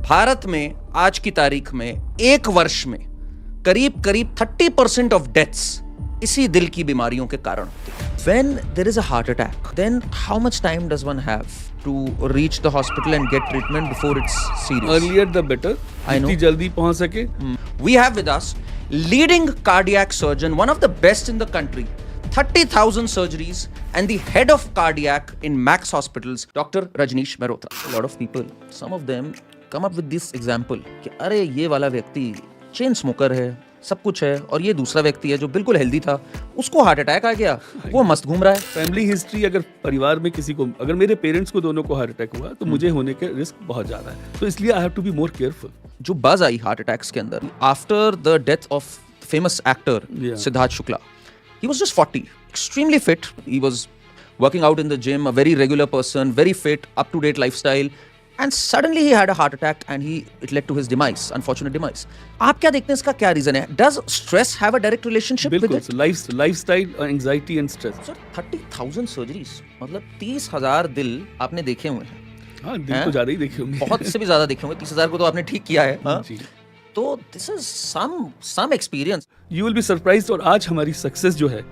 भारत में आज की तारीख में एक वर्ष में करीब 30% ऑफ डेथ्स इसी दिल की बीमारियों के कारण होती है. When there is a heart attack, then how much time does one have to reach the hospital and get treatment before it's serious? Earlier the better. I know. जितनी जल्दी पहुंच सके. We have with us leading cardiac surgeon, one of the best in the country, 30,000 surgeries, and the head of cardiac in Max Hospitals, Dr. Rajneesh Mehrotra. A lot of people, some of them come up with this example कि अरे ये वाला व्यक्ति chain smoker है, सब कुछ है, और ये दूसरा व्यक्ति है जो बिल्कुल हेल्दी था, उसको हार्ट अटैक आ गया, वो मस्त घूम रहा है. फैमिली हिस्ट्री अगर परिवार में किसी को, अगर मेरे पेरेंट्स को दोनों को हार्ट अटैक हुआ तो मुझे होने के रिस्क बहुत ज्यादा है, तो इसलिए I have to be more careful. जो बज आई हार्ट अटैक्स के अंदर after the death of famous actor Siddharth Shukla, he was just 40, extremely fit, he was working out in the gym, a very regular person, very fit, up to date lifestyle, and suddenly he had a heart attack and it led to his demise, unfortunate demise. आप क्या देखते हैं, इसका क्या reason है? Does stress have a direct relationship with it? बिल्कुल, lifestyle, anxiety and stress. Sir 30,000 surgeries, मतलब 30,000 दिल आपने देखे हुए हैं. हाँ, दिल तो ज्यादा ही देखे होंगे. बहुत से भी ज्यादा देखे होंगे. 30,000 को तो आपने ठीक किया है. हाँ? जी. तो this is some experience. You will be surprised. और आज हमारी सक्सेस जो है,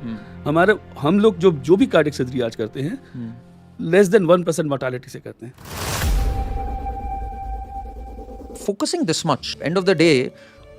हमारे हम लोग जो भी कार्डियक सर्जरी आज करते हैं, लेस देन 1% मोर्टेलिटी से करते हैं. Focusing this much, and of the day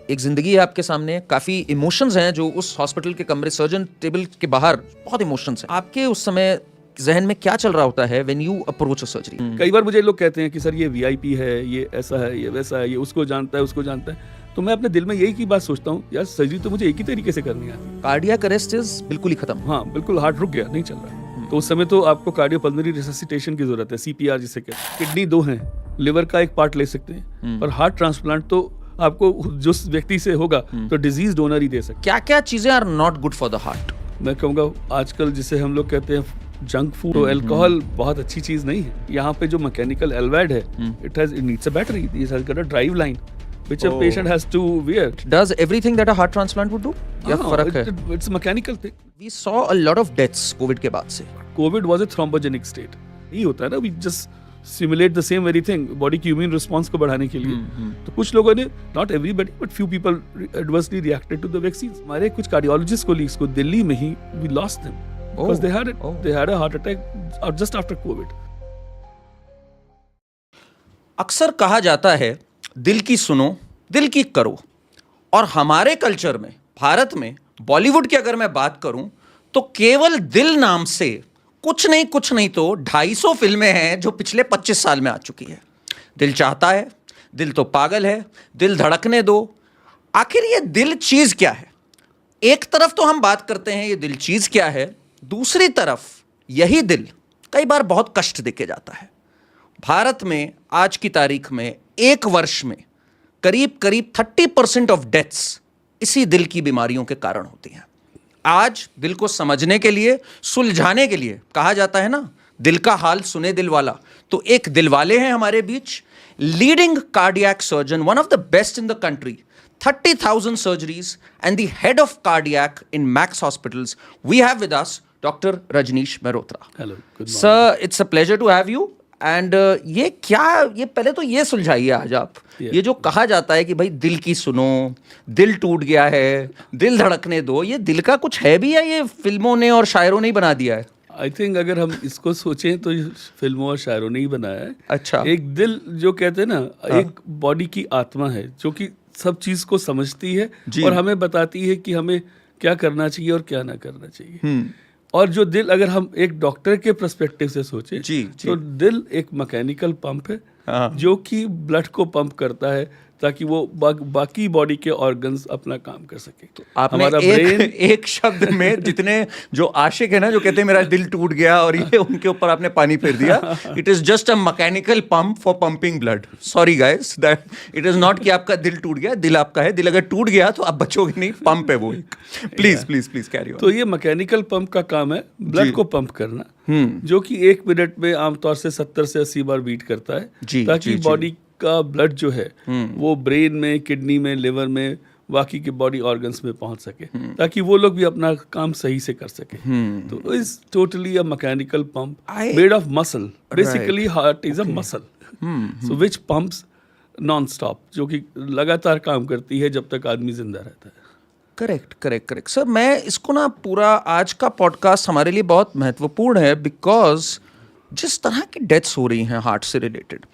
एक जिंदगी है आपके सामने, काफी इमोशंस हैं जो उस हॉस्पिटल के कमरे, सर्जन टेबल के बाहर बहुत इमोशंस हैं. आपके उस समय जहन में क्या चल रहा होता है when you approach a surgery? कई बार मुझे लोग कहते हैं कि सर ये वीआईपी है, ये ऐसा है, ये वैसा है, ये उसको जानता है, उसको जानता है. तो मैं अपने दिल में यही की बात सोचता हूँ, यार सर्जरी तो मुझे एक ही तरीके से करनी है. कार्डियक अरेस्ट इज बिल्कुल ही खत्म. हाँ बिल्कुल, हार्ट रुक गया, नहीं चल रहा. तो उस समय तो आपको कार्डियोपल्मोनरी रिससिटेशन की जरूरत है, सीपीआर जिसे कहते हैं. किडनी 2 हैं, लिवर का एक पार्ट ले सकते हैं, और हार्ट ट्रांसप्लांट तो आपको जो व्यक्ति से होगा तो डिजीज डोनर ही दे सकते. क्या क्या चीजें are not good for the heart? मैं कहूँगा आजकल जिसे हम लोग कहते हैं जंक फूड, तो अल्कोहल बहुत अच्छी चीज नहीं है. यहाँ पे जो मैकेनिकल एलवेड है, it needs a battery, it has got a drive line which a patient has to wear. Does everything that a heart transplant would do? क्या फर्क है? It's a mechanical thing. We saw a lot of deaths COVID के बाद से. COVID was a thrombogenic state. ये होता है ना, we just simulate the same very thing, body की immune response को बढ़ाने के लिए. तो कुछ लोगों ने, not everybody, but few people adversely reacted to the vaccines. हमारे कुछ cardiologist colleagues को दिल्ली में ही we lost them because they had it. They had a heart attack just after COVID. अक्सर कहा जाता है दिल की सुनो, दिल की करो. और हमारे कल्चर में, भारत में, बॉलीवुड की अगर मैं बात करूं तो केवल दिल नाम से कुछ नहीं तो 250 फिल्में हैं जो पिछले 25 साल में आ चुकी है. दिल चाहता है, दिल तो पागल है, दिल धड़कने दो. आखिर ये दिल चीज क्या है? एक तरफ तो हम बात करते हैं ये दिल चीज क्या है, दूसरी तरफ यही दिल कई बार बहुत कष्ट देके जाता है. भारत में आज की तारीख में एक वर्ष में करीब 30% ऑफ डेथ्स इसी दिल की बीमारियों के कारण होती हैं. आज दिल को समझने के लिए, सुलझाने के लिए, कहा जाता है ना, दिल का हाल सुने दिल वाला, तो एक दिल वाले हैं हमारे बीच. Leading cardiac surgeon, one of the best in the country, 30,000 surgeries, and the head of cardiac in Max Hospitals. We have with us Dr. Rajneesh Mehrotra. Hello, good morning. Sir, it's a pleasure to have you. And ये पहले तो ये सुलझाइए आज आप, ये जो कहा जाता है कि भाई दिल की सुनो, दिल टूट गया है, दिल धड़कने दो, ये दिल का कुछ है भी, या ये फिल्मों ने और शायरों ने ही बना दिया है? आई थिंक अगर हम इसको सोचें तो फिल्मों और शायरों ने ही बनाया है. अच्छा. एक दिल जो कहते हैं ना, एक बॉडी की आत्मा है जो कि सब चीज को समझती है और हमें बताती है कि हमें क्या करना चाहिए और क्या ना करना चाहिए. और जो दिल, अगर हम एक डॉक्टर के पर्सपेक्टिव से सोचें, तो दिल एक मैकेनिकल पंप है जो कि ब्लड को पंप करता है ताकि वो बाकी बॉडी के ऑर्गन्स अपना काम कर सके. तो आपने एक शब्द में जितने जो आशिक है ना, जो कहते हैं मेरा दिल टूट गया, और ये उनके ऊपर आपने पानी फेर दिया. It is just a mechanical pump for pumping blood. Sorry guys, that it is not कि आपका दिल टूट गया. दिल आपका है, दिल अगर टूट गया तो आप बचोगे नहीं, पंप है वो एक. Please please please carry on. तो ये मैकेनिकल पंप का काम है ब्लड को पंप करना, जो कि 1 मिनट में आमतौर से 70 से 80 बार बीट करता है, ताकि बॉडी का ब्लड जो है वो ब्रेन में, किडनी में, लिवर में, बाकी के बॉडी ऑर्गन्स में पहुंच सके, ताकि वो लोग भी अपना काम सही से कर सके. तो is totally a mechanical pump made of muscle. Basically heart is a muscle, so which pumps non stop, जो कि लगातार काम करती है जब तक आदमी जिंदा रहता है। Correct sir. मैं इसको ना पूरा आज का पॉडकास्ट हमारे लिए बहुत महत्वपूर्ण है, बिकॉज जिस तरह की डेथ्स हो रही हैं हार्ट से रिलेटेड,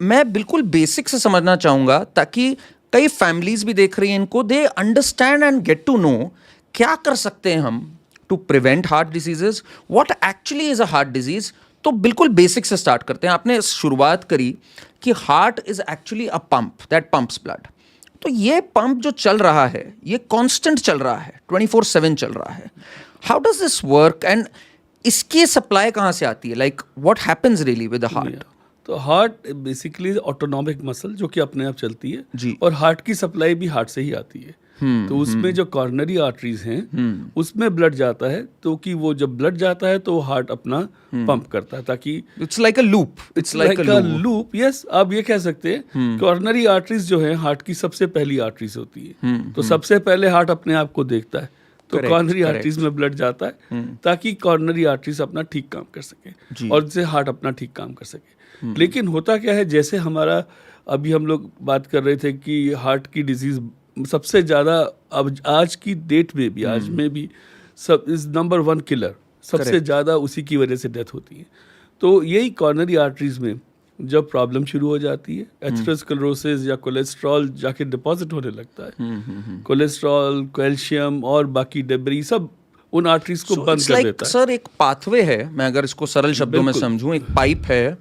मैं बिल्कुल बेसिक से समझना चाहूँगा ताकि कई फैमिलीज भी देख रही हैं इनको, they understand and get to know क्या कर सकते हैं हम to prevent heart diseases, what actually is a heart disease. तो बिल्कुल बेसिक से स्टार्ट करते हैं। आपने शुरुआत करी कि heart is actually a pump that pumps blood. तो ये पंप जो चल रहा है ये कांस्टेंट चल रहा है, 24/7 चल रहा है। How does this work and इसकी सप्लाई कहाँ से आती है? Like what happens really with the heart? तो हार्ट बेसिकली ऑटोनॉमिक मसल जो कि अपने आप चलती है जी। और हार्ट की सप्लाई भी हार्ट से ही आती है। तो उसमें जो कॉर्नरी आर्टरीज हैं उसमें ब्लड जाता है, तो कि वो जब ब्लड जाता है तो हार्ट अपना पंप करता है, ताकि it's like a loop, it's like a loop. Yes, आप ये कह सकते हैं कॉर्नरी आर्टरीज जो है हार्ट की सबसे पहली आर्टरीज होती है। तो सबसे पहले हार्ट अपने आप को देखता है, तो कॉर्नरी आर्टरीज में ब्लड जाता है ताकि कॉर्नरी आर्टरीज अपना ठीक काम कर सके और जिससे हार्ट अपना ठीक काम कर सके। लेकिन होता क्या है, जैसे हमारा अभी हम लोग बात कर रहे थे कि हार्ट की डिजीज सबसे ज़्यादा अब आज की डेट में भी, आज में भी सब इज नंबर 1 किलर, सबसे ज़्यादा उसी की वजह से डेथ होती है। तो यही कॉर्नरी आर्टरीज में जब प्रॉब्लम शुरू हो जाती है, एथेरोस्क्लेरोसिस या कोलेस्ट्रॉल जाके डिपॉजिट होने लगता है, कोलेस्ट्रॉल, कैल्शियम और बाकी डेब्री सब उन आर्टरीज को बंद कर देता है। सर एक पाथवे है, मैं अगर इसको सरल शब्दों में समझूं, एक पाइप है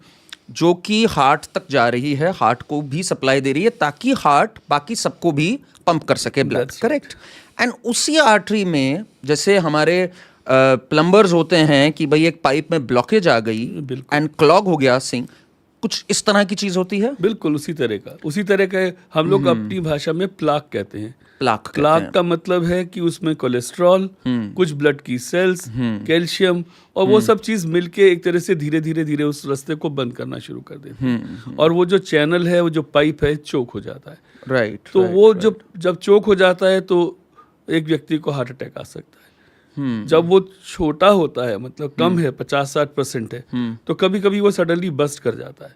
जो कि हार्ट तक जा रही है, हार्ट को भी सप्लाई दे रही है ताकि हार्ट बाकी सबको भी पंप कर सके ब्लड। करेक्ट। एंड उसी आर्टरी में जैसे हमारे प्लम्बर्स होते हैं कि भाई एक पाइप में ब्लॉकेज आ गई एंड क्लॉग हो गया सिंक, कुछ इस तरह की चीज होती है। बिल्कुल उसी तरह का हम लोग अपनी भाषा में प्लाक कहते हैं। प्लाक का मतलब है कि उसमें कोलेस्ट्रॉल, कुछ ब्लड की सेल्स, कैल्शियम और वो सब चीज मिलके एक तरह से धीरे धीरे उस रास्ते को बंद करना शुरू कर देते हैं और वो जो चैनल है, वो जो पाइप है, चोक हो जाता है। राइट। तो वो जब चोक हो जाता है तो एक व्यक्ति को हार्ट अटैक आ सकता है। जब वो छोटा होता है, मतलब कम है, 50-60% है, तो कभी कभी वो सडनली बस्ट कर जाता है,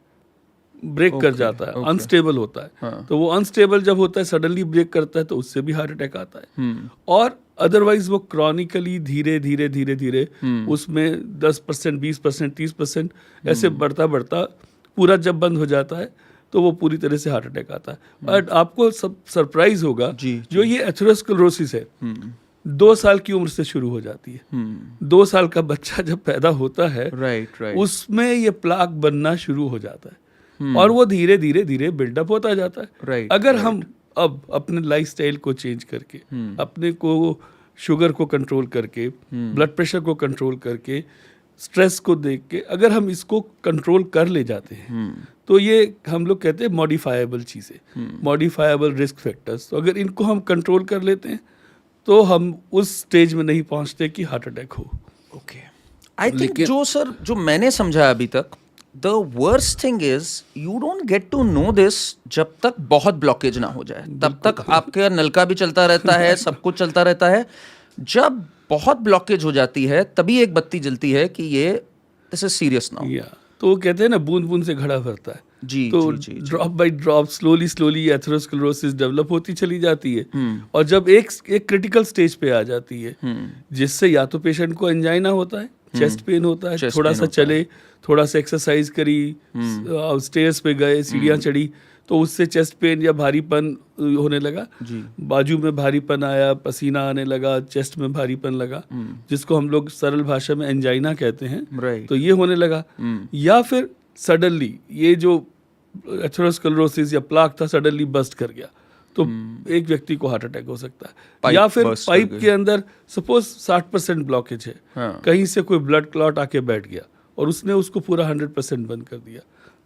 ब्रेक कर जाता है, अनस्टेबल होता है। हाँ। तो वो अनस्टेबल जब होता है, सडनली ब्रेक करता है, तो उससे भी हार्ट अटैक आता है। और अदरवाइज वो क्रॉनिकली धीरे धीरे उसमें 10%, 20%, 30% ऐसे बढ़ता पूरा जब बंद हो जाता है तो वो पूरी तरह से हार्ट अटैक आता है। बट आपको सब सरप्राइज होगा, जो ये एथेरोस्क्लेरोसिस है 2 साल की उम्र से शुरू हो जाती है। 2 साल का बच्चा जब पैदा होता है, उसमें ये प्लाक बनना शुरू हो जाता है और वो धीरे धीरे बिल्डअप होता जाता है। अगर हम अब अपने लाइफस्टाइल को चेंज करके, अपने को शुगर को कंट्रोल करके, ब्लड प्रेशर को कंट्रोल करके, स्ट्रेस को देख के अगर हम इसको कंट्रोल कर ले जाते हैं, तो ये हम लोग कहते हैं मॉडिफाइबल चीज़ें, मॉडिफाइबल रिस्क फैक्टर्स। तो अगर इनको हम कंट्रोल कर लेते हैं तो हम उस स्टेज में नहीं पहुंचते कि हार्ट अटैक हो। ओके, आई थिंक जो मैंने समझा अभी तक, the worst thing is you don't get to know this जब तक बहुत ब्लॉकेज ना हो जाए। तब तक आपके नलका भी चलता रहता है, सब कुछ चलता रहता है। जब बहुत ब्लॉकेज हो जाती है तभी एक बत्ती जलती है कि ये दिस इज सीरियस नाउ। तो वो कहते हैं ना, बूंद बूंद से घड़ा भरता है। तो drop by drop, slowly atherosclerosis develop होती चली जाती है। और जब एक क्रिटिकल स्टेज पे आ जाती है, जिससे या तो पेशेंट को एंजाइना होता है, चेस्ट पेन होता है, थोड़ा सा चले, थोड़ा सा एक्सरसाइज करी, स्टेयर्स पे गए, सीढ़ियाँ चढ़ी, तो उससे चेस्ट पेन या भारीपन होने लगा, बाजू में भारीपन आया, पसीना आने लगा, चेस्ट में भारीपन लगा, जिसको हम लोग सरल भाषा में एंजाइना कहते हैं। तो ये होने लगा। या फिर सडनली ये जो एथेरोस्क्लेरोसिस या प्लाक था सडनली बस्ट कर गया, तो एक व्यक्ति को हार्ट अटैक हो सकता है। या फिर पाइप के अंदर सपोज 60% ब्लॉकेज है, कहीं से कोई ब्लड क्लॉट आके बैठ गया और उसने उसको पूरा 100% बंद कर दिया,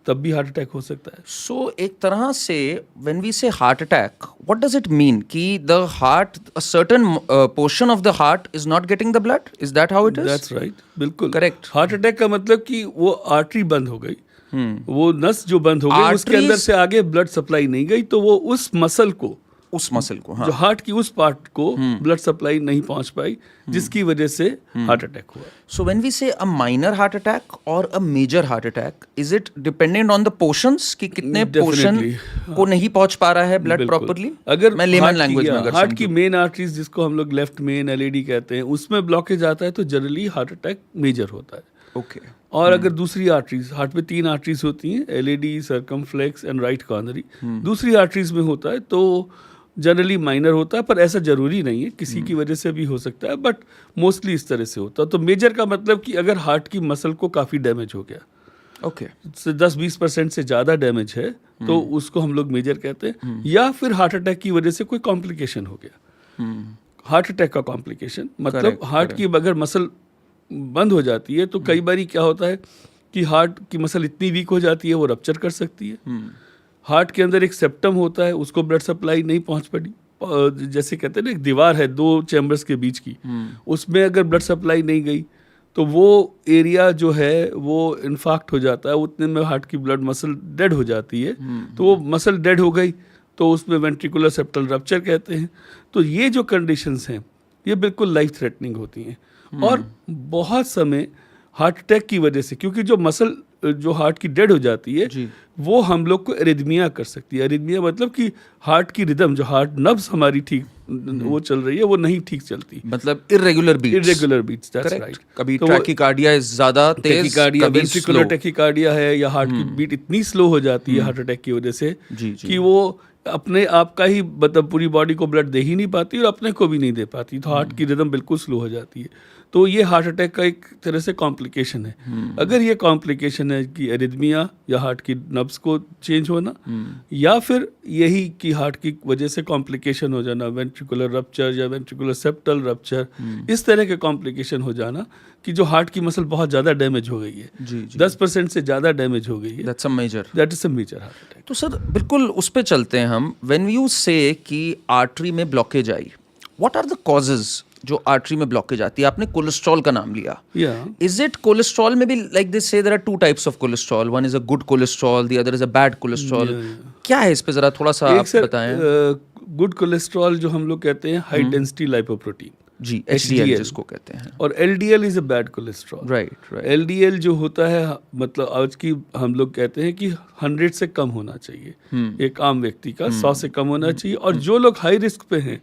तब भी हार्ट अटैक हो सकता है। सो एक तरह से when we say heart attack, what does it mean कि the heart, a certain portion of the heart is not getting the blood? Is that how it is? That's right, बिल्कुल correct. Heart attack का मतलब कि वो artery बंद हो गई, वो नस जो बंद हो गई, उसके अंदर से आगे ब्लड सप्लाई नहीं गई, तो वो उस मसल को हाँ, जो हार्ट की उस पार्ट को ब्लड सप्लाई नहीं पहुंच पाई, जिसकी वजह से हार्ट अटैक हुआ। सो व्हेन वी से अ माइनर हार्ट अटैक और a major heart attack, is it dependent on the portions कि कितने पोर्शन? को नहीं पहुंच पा रहा है ब्लड बिल्कुल। प्रॉपरली? अगर मैं लेमन लैंग्वेज में अगर हार्ट की मेन आर्टरीज जिसको हम लोग लेफ्ट मेन एलएडी कहते हैं, उसमें ब्लॉकेज आता है तो जनरली हार्ट अटैक मेजर होता है। ओके। और अगर दूसरी आर्टरीज, हार्ट में 3 आर्टरीज होती हैं, LAD, circumflex and right coronary, दूसरी आर्टरीज में होता है तो जनरली माइनर होता है, पर ऐसा जरूरी नहीं है, किसी की वजह से भी हो सकता है, बट मोस्टली इस तरह से होता है। तो मेजर का मतलब कि अगर हार्ट की मसल को काफ़ी डैमेज हो गया, ओके, 10-20% से ज़्यादा डैमेज है, तो उसको हम लोग मेजर कहते हैं। या फिर हार्ट अटैक की वजह से कोई कॉम्प्लिकेशन हो गया, हार्ट अटैक का कॉम्प्लिकेशन, मतलब हार्ट की अगर मसल बंद हो जाती है तो कई बार क्या होता है कि हार्ट की मसल इतनी वीक हो जाती है वो रप्चर कर सकती है। हार्ट के अंदर एक सेप्टम होता है, उसको ब्लड सप्लाई नहीं पहुंच पड़ी, जैसे कहते हैं ना, एक दीवार है 2 चैम्बर्स के बीच की, उसमें अगर ब्लड सप्लाई नहीं गई तो वो एरिया जो है वो इन्फाक्ट हो जाता है, उतने में हार्ट की ब्लड मसल डेड हो जाती है। तो वो मसल डेड हो गई तो उसमें वेंट्रिकुलर सेप्टल रप्चर कहते हैं। तो ये जो कंडीशंस हैं ये बिल्कुल लाइफ थ्रेटनिंग होती हैं। और बहुत समय हार्ट अटैक की वजह से, क्योंकि जो मसल जो हार्ट की डेड हो जाती है वो हम लोग को एरिथमिया कर सकती है। एरिथमिया मतलब कि हार्ट की रिदम, जो हार्ट नब्स हमारी ठीक वो चल रही है, वो नहीं ठीक चलती, मतलब इरेगुलर बीट्स, दैट्स राइट। कभी टैकीकार्डिया इज ज्यादा तेज, कभी वेंट्रिकुलर टैकीकार्डिया है, या हार्ट की बीट इतनी स्लो हो जाती है हार्ट अटैक की वजह से कि वो अपने आप का ही, मतलब पूरी बॉडी को ब्लड दे ही नहीं पाती और अपने को भी नहीं दे पाती, तो हार्ट की रिदम बिल्कुल स्लो हो जाती है। तो ये हार्ट अटैक का एक तरह से कॉम्प्लिकेशन है। अगर ये कॉम्प्लिकेशन है कि एरिथमिया या हार्ट की नब्स को चेंज होना, या फिर यही कि हार्ट की वजह से कॉम्प्लिकेशन हो जाना, वेंट्रिकुलर रप्चर या वेंट्रिकुलर सेप्टल रप्चर, इस तरह के कॉम्प्लिकेशन हो जाना कि जो हार्ट की मसल बहुत ज़्यादा डैमेज हो गई है, 10% से ज़्यादा डैमेज हो गई है, that is a major heart attack. तो सर बिल्कुल उस पे चलते हैं हम। व्हेन यू से कि आर्टरी में ब्लॉकेज आई, व्हाट आर द कॉजेज जो आर्टरी में ब्लॉकेज आती है? आपने कोलेस्ट्रॉल का नाम लिया, इज इट कोलेस्ट्रॉल में भी लाइक दिस से there are 2 types of cholesterol, one is a good cholesterol, the other is a bad cholesterol? क्या है इस पे जरा थोड़ा सा आप बताएं। गुड कोलेस्ट्रॉल जो हम लोग कहते हैं हाई डेंसिटी लाइपोप्रोटीन, जी, HDL जिसको कहते हैं, और LDL is a bad cholesterol. Right. LDL जो होता है, मतलब आज की हम लोग कहते हैं कि 100 से कम होना चाहिए, एक आम व्यक्ति का 100 से कम होना चाहिए। और जो लोग हाई रिस्क पे हैं,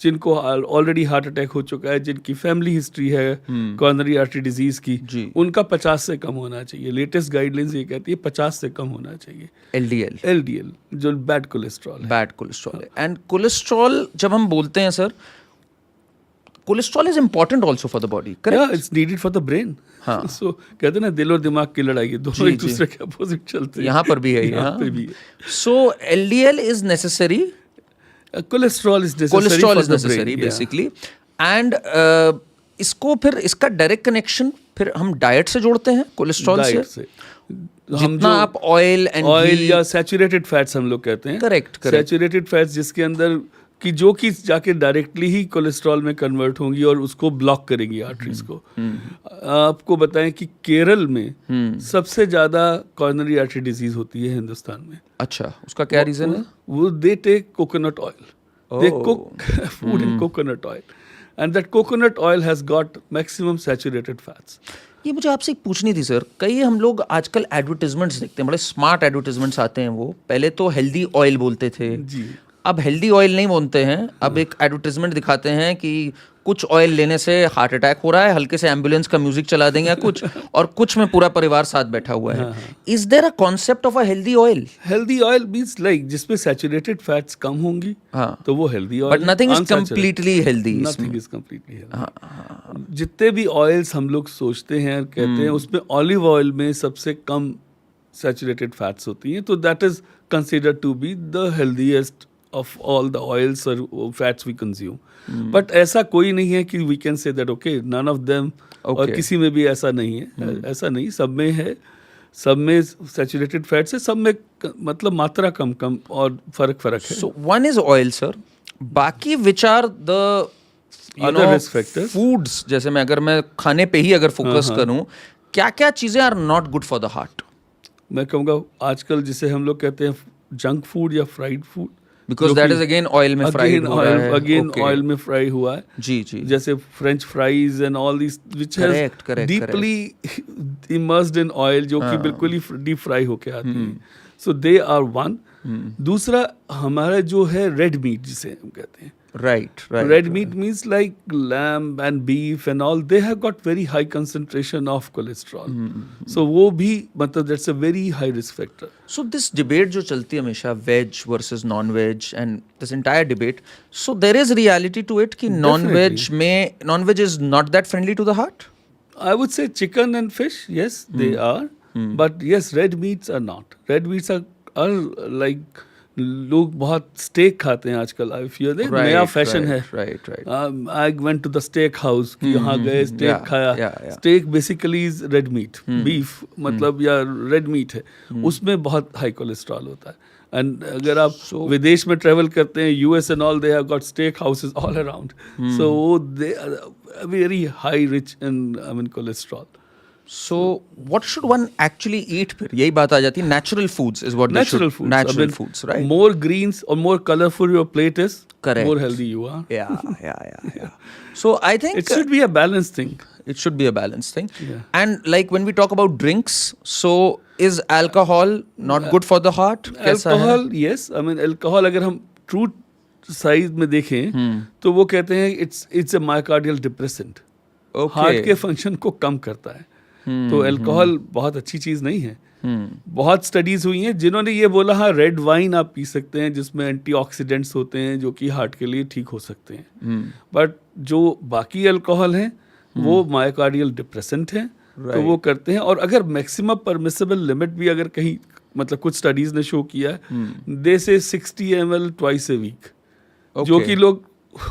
जिनको ऑलरेडी हार्ट अटैक हो चुका है, जिनकी फैमिली हिस्ट्री है कॉर्नरी आर्टरी डिजीज की, उनका 50 से कम होना चाहिए। लेटेस्ट गाइडलाइंस ये कहती है 50 से कम होना चाहिए LDL, जो बैड कोलेस्ट्रॉल है। एंड कोलेस्ट्रॉल जब हम बोलते हैं sir, cholesterol is important also for the body, correct? It's needed for the brain. हाँ, सो कहते हैं ना, दिल और दिमाग की लड़ाई है, दोनों एक दूसरे के अपोजिट चलते हैं। यहाँ पर भी है, यहाँ पे भी है। सो LDL is necessary, cholesterol is necessary basically. And इसको फिर इसका डायरेक्ट कनेक्शन फिर हम डाइट से जोड़ते हैं कोलेस्ट्रॉल से। जितना आप ऑयल या सैचुरेटेड फैट्स हम लोग कहते हैं, करेक्ट, सैचुरेटेड फैट्स जिसके अंदर कि जो कि जाके डायरेक्टली ही कोलेस्ट्रॉल में कन्वर्ट होंगी और उसको ब्लॉक करेंगी आर्टरीज को। आपको बताएं कि केरल में सबसे ज्यादा कॉर्नरी आर्टरी डिजीज होती है हिंदुस्तान में। अच्छा, उसका क्या रीजन है? वो they take coconut oil, they cook food in coconut oil, and that coconut oil has got maximum saturated fats. ये मुझे आपसे एक पूछनी थी सर, कई हम लोग आजकल एडवर्टाइजमेंट्स देखते हैं, बड़े स्मार्ट एडवर्टाइजमेंट्स आते हैं, वो पहले तो हेल्दी ऑयल बोलते थे जी, अब हेल्दी ऑयल नहीं बोलते हैं, अब एक एडवर्टाइजमेंट दिखाते हैं कि कुछ ऑयल लेने से हार्ट अटैक हो रहा है, हल्के से एम्बुलेंस का म्यूजिक चला देंगे कुछ, और कुछ में पूरा परिवार साथ बैठा हुआ है। Is there a concept of a healthy oil? Healthy oil means like जिसमें सैचुरेटेड फैट्स कम होंगी, तो वो healthy oil. But nothing is completely healthy, nothing is completely healthy. जितने भी ऑयल्स हम लोग सोचते हैं और कहते हैं, उसमें ऑलिव ऑयल में सबसे कम सैचुरेटेड फैट्स होती हैं, तो that is considered to be the healthiest of all the oils or fats we consume. But ऐसा कोई नहीं है कि we can say that okay, none of them, और किसी में भी ऐसा नहीं है, ऐसा नहीं, सब में है, सब में saturated fats है, सब में मतलब मात्रा कम और फर्क है। So one is oil sir, बाकी which are the other risk factors, foods, जैसे मैं खाने पे ही अगर फोकस करूं, क्या चीजें are not good for the heart? मैं कहूँगा आजकल जिसे हम लोग कहते हैं जंक फूड या fried food, Because that is again oil में फ्राइड हो रहा है, again oil में फ्राई हुआ है, जी, जैसे French fries and all this which has deeply immersed in oil, जो कि बिल्कुल ही डीप फ्राई होके आती है। So they are one. दूसरा हमारा जो है रेड मीट जिसे हम कहते हैं, Right. red meat means like lamb and beef and all, they have got very high concentration of cholesterol. So वो भी मतलब that's a very high risk factor. So this debate जो चलती है हमेशा veg versus non-veg and this entire debate, so there is reality to it कि non-veg is not that friendly to the heart? I would say chicken and fish, yes, they are. But yes, red meats are not. Red meats are like लोग बहुत stake खाते हैं आजकल. I feel नया fashion है. I went to the steak house कि यहाँ गए स्टेक खाया. Steak basically is red meat, beef मतलब या रेड मीट है. उसमें बहुत हाई कोलेस्ट्रॉल होता है. एंड अगर आप विदेश में ट्रेवल करते हैं, US and all, they have got steak houses all around. So they are very high rich in I mean cholesterol. So what should one actually eat? फिर यही बात आ जाती है. Natural foods is what natural foods. Natural foods, right? More greens or more colorful your plate is, correct, more healthy you are. Yeah. So I think it should be a balanced thing. It should be a balanced thing. Yeah. And like when we talk about drinks, so is alcohol not good for the heart? Alcohol, yes. I mean alcohol अगर हम true size में देखें तो वो कहते हैं it's a myocardial depressant. Okay. Heart के function को कम करता है. तो अल्कोहल बहुत अच्छी चीज नहीं है. बहुत स्टडीज हुई हैं जिन्होंने ये बोला हाँ रेड वाइन आप पी सकते हैं जिसमें एंटीऑक्सीडेंट्स होते हैं जो कि हार्ट के लिए ठीक हो सकते हैं. बट जो बाकी अल्कोहल हैं वो मायोकार्डियल डिप्रेसेंट हैं. तो वो करते हैं. और अगर मैक्सिमम परमिसिबल लिमिट भी अगर कहीं मतलब कुछ स्टडीज ने शो किया है, दे से 60 ml ट्वाइस ए वीक, जो कि लोग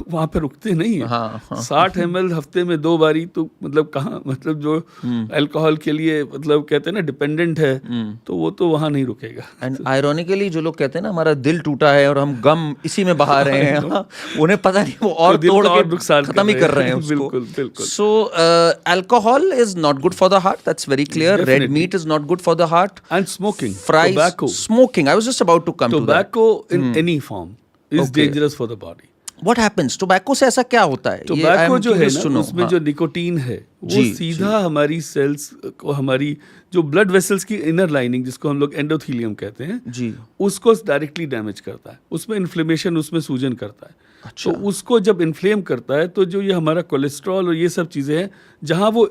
वहाँ पे रुकते नहीं है. 60 ml हफ्ते में 2 बारी तो मतलब कहाँ, मतलब जो अल्कोहल के लिए मतलब कहते हैं ना डिपेंडेंट है, तो वो तो वहाँ नहीं रुकेगा. एंड आयरॉनिकली जो लोग कहते हैं ना हमारा दिल टूटा है और हम गम इसी में बहा रहे हैं, उन्हें पता नहीं वो और तोड़ के खत्म ही कर रहे हैं उसको. बिल्कुल. So alcohol is not good for the heart, that's very clear. Red meat is not good for the heart. And smoking, fries, smoking, I was just about to come to that. Tobacco in any form is dangerous for the body. What happens? Tobacco से ऐसा क्या होता है? Tobacco जो है ना, उसमें जो निकोटीन है वो सीधा हमारी सेल्स को, हमारी जो ब्लड वेसल्स की इनर लाइनिंग जिसको हम लोग एंडोथीलियम कहते हैं जी, उसको डायरेक्टली डैमेज करता है. उसमें इन्फ्लेमेशन, उसमें सूजन करता है. अच्छा. तो उसको जब इन्फ्लेम करता है तो जो ये हमारा कोलेस्ट्रॉल और ये सब चीज़ें हैं, जहाँ वो